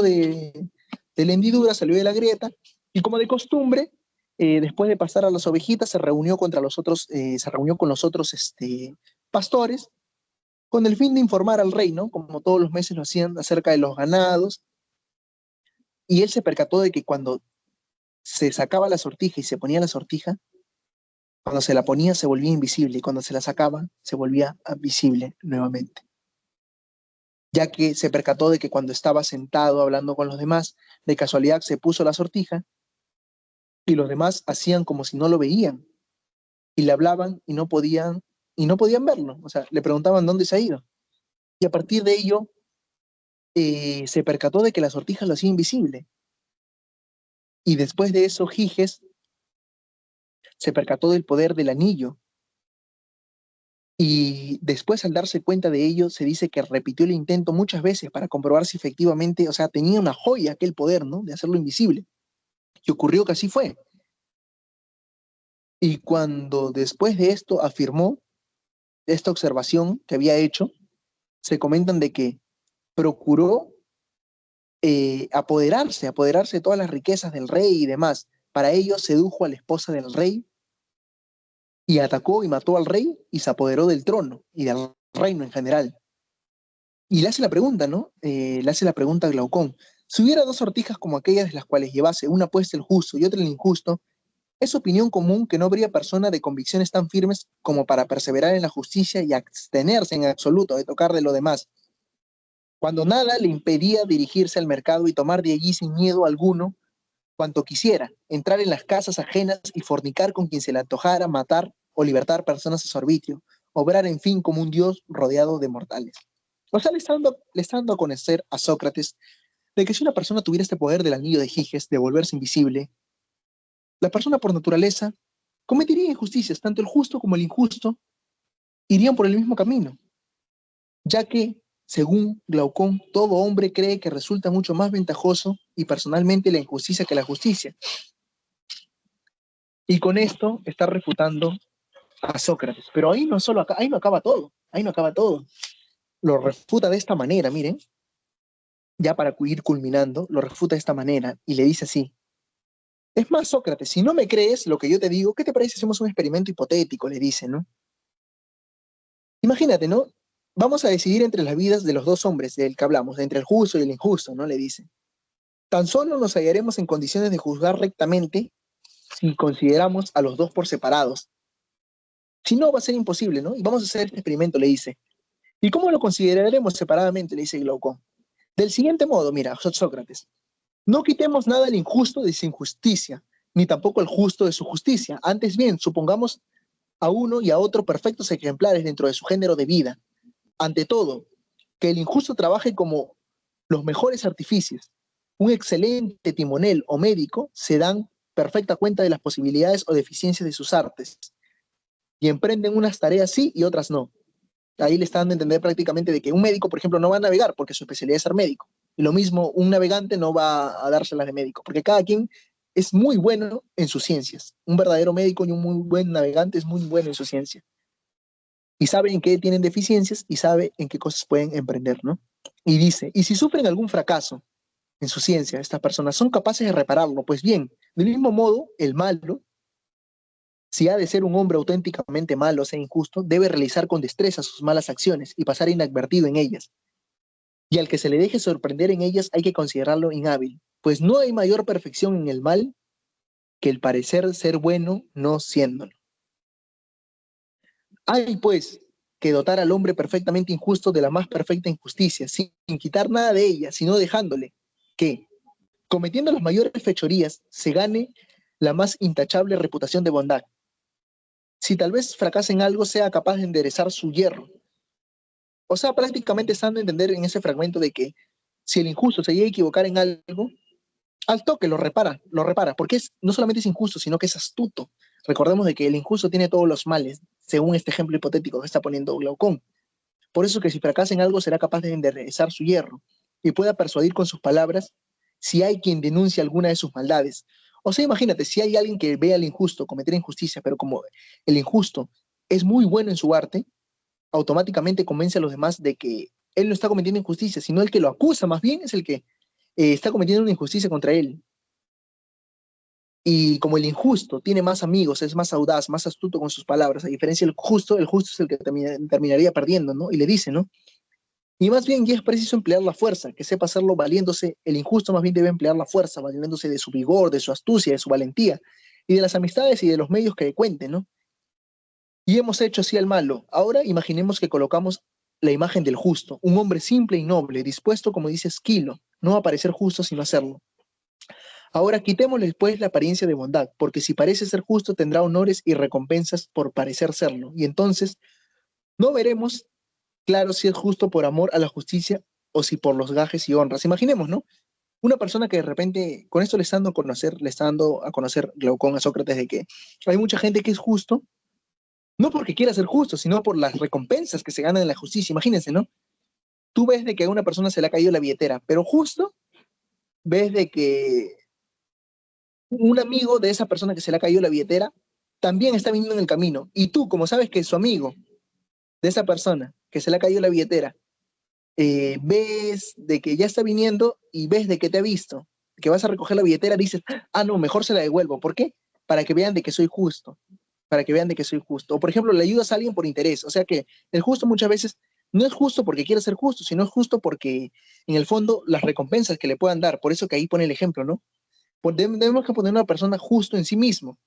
de la hendidura, salió de la grieta, Y como de costumbre, después de pasar a las ovejitas, se reunió contra los otros, se reunió con los otros pastores, con el fin de informar al rey, ¿no? Como todos los meses lo hacían acerca de los ganados, y él se percató de que cuando se sacaba la sortija y se ponía la sortija, cuando se la ponía se volvía invisible, y cuando se la sacaba se volvía visible nuevamente, ya que se percató de que cuando estaba sentado hablando con los demás, de casualidad se puso la sortija y los demás hacían como si no lo veían y le hablaban y no podían verlo, o sea, le preguntaban dónde se ha ido. Y a partir de ello se percató de que la sortija lo hacía invisible. Y después de eso, Giges se percató del poder del anillo. Y después, al darse cuenta de ello, se dice que repitió el intento muchas veces para comprobar si efectivamente, o sea, tenía una joya aquel poder, ¿no? De hacerlo invisible. Y ocurrió que así fue. Y cuando después de esto afirmó esta observación que había hecho, se comentan de que procuró apoderarse de todas las riquezas del rey y demás. Para ello sedujo a la esposa del rey y atacó y mató al rey y se apoderó del trono y del reino en general. Y le hace la pregunta, ¿no? Le hace la pregunta a Glaucón. Si hubiera dos sortijas como aquellas de las cuales llevase una puesta el justo y otra el injusto, es opinión común que no habría persona de convicciones tan firmes como para perseverar en la justicia y abstenerse en absoluto de tocar de lo demás, cuando nada le impedía dirigirse al mercado y tomar de allí sin miedo alguno cuanto quisiera, entrar en las casas ajenas y fornicar con quien se le antojara, matar o libertar personas a su arbitrio, obrar en fin como un dios rodeado de mortales. O sea, le está dando a conocer a Sócrates de que si una persona tuviera este poder del anillo de Giges, de volverse invisible, la persona por naturaleza cometería injusticias, tanto el justo como el injusto irían por el mismo camino, ya que, según Glaucón, todo hombre cree que resulta mucho más ventajoso y personalmente la injusticia que la justicia. Y con esto está refutando a Sócrates. Pero ahí no solo ahí no acaba todo, ahí no acaba todo. Lo refuta de esta manera, miren, ya para ir culminando, lo refuta de esta manera y le dice así: es más, Sócrates, si no me crees lo que yo te digo, ¿qué te parece si hacemos un experimento hipotético? Le dice, ¿no? Imagínate, ¿no? Vamos a decidir entre las vidas de los dos hombres del que hablamos, entre el justo y el injusto, ¿no? Le dice. Tan solo nos hallaremos en condiciones de juzgar rectamente si consideramos a los dos por separados. Si no, va a ser imposible, ¿no? Y vamos a hacer este experimento, le dice. ¿Y cómo lo consideraremos separadamente? Le dice Glaucón. Del siguiente modo, mira, Sócrates, no quitemos nada al injusto de su injusticia, ni tampoco al justo de su justicia. Antes bien, supongamos a uno y a otro perfectos ejemplares dentro de su género de vida. Ante todo, que el injusto trabaje como los mejores artificios. Un excelente timonel o médico se dan perfecta cuenta de las posibilidades o deficiencias de sus artes y emprenden unas tareas sí y otras no. Ahí le están dando a entender prácticamente de que un médico, por ejemplo, no va a navegar porque su especialidad es ser médico. Y lo mismo, un navegante no va a dárselas de médico, porque cada quien es muy bueno en sus ciencias. Un verdadero médico y un muy buen navegante es muy bueno en su ciencia. Y sabe en qué tienen deficiencias y sabe en qué cosas pueden emprender, ¿no? Y dice, y si sufren algún fracaso en su ciencia, estas personas son capaces de repararlo. Pues bien, del mismo modo, el malo, si ha de ser un hombre auténticamente malo, o sea, injusto, debe realizar con destreza sus malas acciones y pasar inadvertido en ellas. Y al que se le deje sorprender en ellas hay que considerarlo inhábil, pues no hay mayor perfección en el mal que el parecer ser bueno no siéndolo. Hay, pues, que dotar al hombre perfectamente injusto de la más perfecta injusticia, sin quitar nada de ella, sino dejándole que, cometiendo las mayores fechorías, se gane la más intachable reputación de bondad. Si tal vez fracase en algo, sea capaz de enderezar su hierro. O sea, prácticamente están a entender en ese fragmento de que si el injusto se llega a equivocar en algo, al toque lo repara, porque no solamente es injusto, sino que es astuto. Recordemos de que el injusto tiene todos los males, según este ejemplo hipotético que está poniendo Glaucón. Por eso que si fracasa en algo será capaz de enderezar su hierro y pueda persuadir con sus palabras si hay quien denuncie alguna de sus maldades. O sea, imagínate, si hay alguien que ve al injusto cometer injusticia, pero como el injusto es muy bueno en su arte, automáticamente convence a los demás de que él no está cometiendo injusticia, sino el que lo acusa más bien es el que está cometiendo una injusticia contra él. Y como el injusto tiene más amigos, es más audaz, más astuto con sus palabras, a diferencia del justo, el justo es el que terminaría perdiendo, ¿no? Y le dice, ¿no? Y más bien ya es preciso emplear la fuerza, que sepa hacerlo valiéndose. El injusto más bien debe emplear la fuerza, valiéndose de su vigor, de su astucia, de su valentía, y de las amistades y de los medios que le cuenten, ¿no? Y hemos hecho así al malo. Ahora imaginemos que colocamos la imagen del justo, un hombre simple y noble, dispuesto, como dice Esquilo, no a parecer justo, sino a serlo. Ahora quitémosle pues la apariencia de bondad, porque si parece ser justo tendrá honores y recompensas por parecer serlo. Y entonces no veremos claro si es justo por amor a la justicia o si por los gajes y honras. Imaginemos, ¿no? Una persona que de repente, con esto le está dando a conocer Glaucón a Sócrates de que hay mucha gente que es justo, no porque quiera ser justo, sino por las recompensas que se ganan en la justicia. Imagínense, ¿no? Tú ves de que a una persona se le ha caído la billetera, pero justo ves de que un amigo de esa persona que se le ha caído la billetera también está viniendo en el camino. Y tú, como sabes que su amigo de esa persona que se le ha caído la billetera, ves de que ya está viniendo y ves de que te ha visto, que vas a recoger la billetera, dices, ah, no, mejor se la devuelvo. ¿Por qué? Para que vean de que soy justo, para que vean de que soy justo. O por ejemplo, le ayudas a alguien por interés. O sea que el justo muchas veces no es justo porque quiere ser justo, sino es justo porque en el fondo las recompensas que le puedan dar, por eso que ahí pone el ejemplo, ¿no? Debemos que poner a una persona justo en sí mismo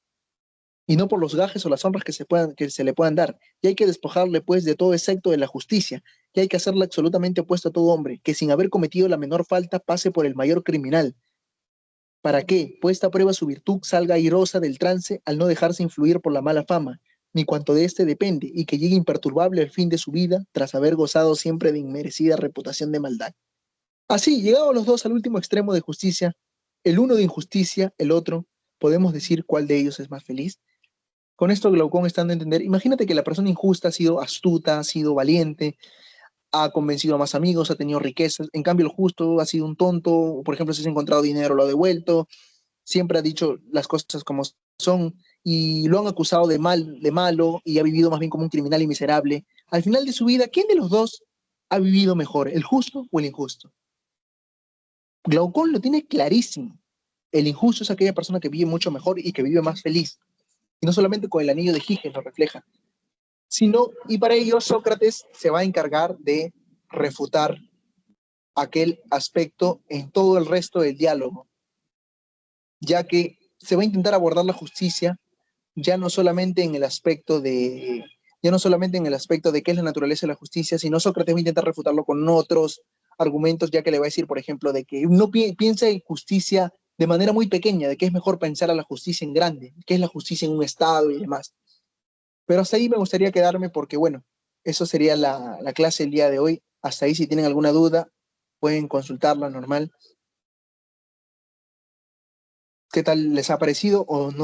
y no por los gajes o las honras que se le puedan dar. Y hay que despojarle, pues, de todo excepto de la justicia, y hay que hacerle absolutamente opuesto a todo hombre, que sin haber cometido la menor falta pase por el mayor criminal. ¿Para qué? Puesta a prueba su virtud salga airosa del trance al no dejarse influir por la mala fama, ni cuanto de éste depende, y que llegue imperturbable al fin de su vida, tras haber gozado siempre de inmerecida reputación de maldad. Así, llegados los dos al último extremo de justicia, el uno de injusticia, el otro, podemos decir cuál de ellos es más feliz. Con esto Glaucón está dando a entender, imagínate que la persona injusta ha sido astuta, ha sido valiente, ha convencido a más amigos, ha tenido riquezas, en cambio el justo ha sido un tonto, por ejemplo, si se ha encontrado dinero lo ha devuelto, siempre ha dicho las cosas como son y lo han acusado de mal, de malo y ha vivido más bien como un criminal y miserable. Al final de su vida, ¿quién de los dos ha vivido mejor, el justo o el injusto? Glaucón lo tiene clarísimo. El injusto es aquella persona que vive mucho mejor y que vive más feliz. Y no solamente con el anillo de Giges lo refleja, sino, y para ello Sócrates se va a encargar de refutar aquel aspecto en todo el resto del diálogo, ya que se va a intentar abordar la justicia ya no solamente en el aspecto de ya no solamente en el aspecto de qué es la naturaleza de la justicia, sino Sócrates va a intentar refutarlo con otros argumentos, ya que le va a decir, por ejemplo, de que no piensa en justicia de manera muy pequeña, de que es mejor pensar a la justicia en grande, que es la justicia en un estado y demás. Pero hasta ahí me gustaría quedarme porque, bueno, eso sería la clase el día de hoy. Hasta ahí, si tienen alguna duda, pueden consultarla normal. ¿Qué tal les ha parecido o no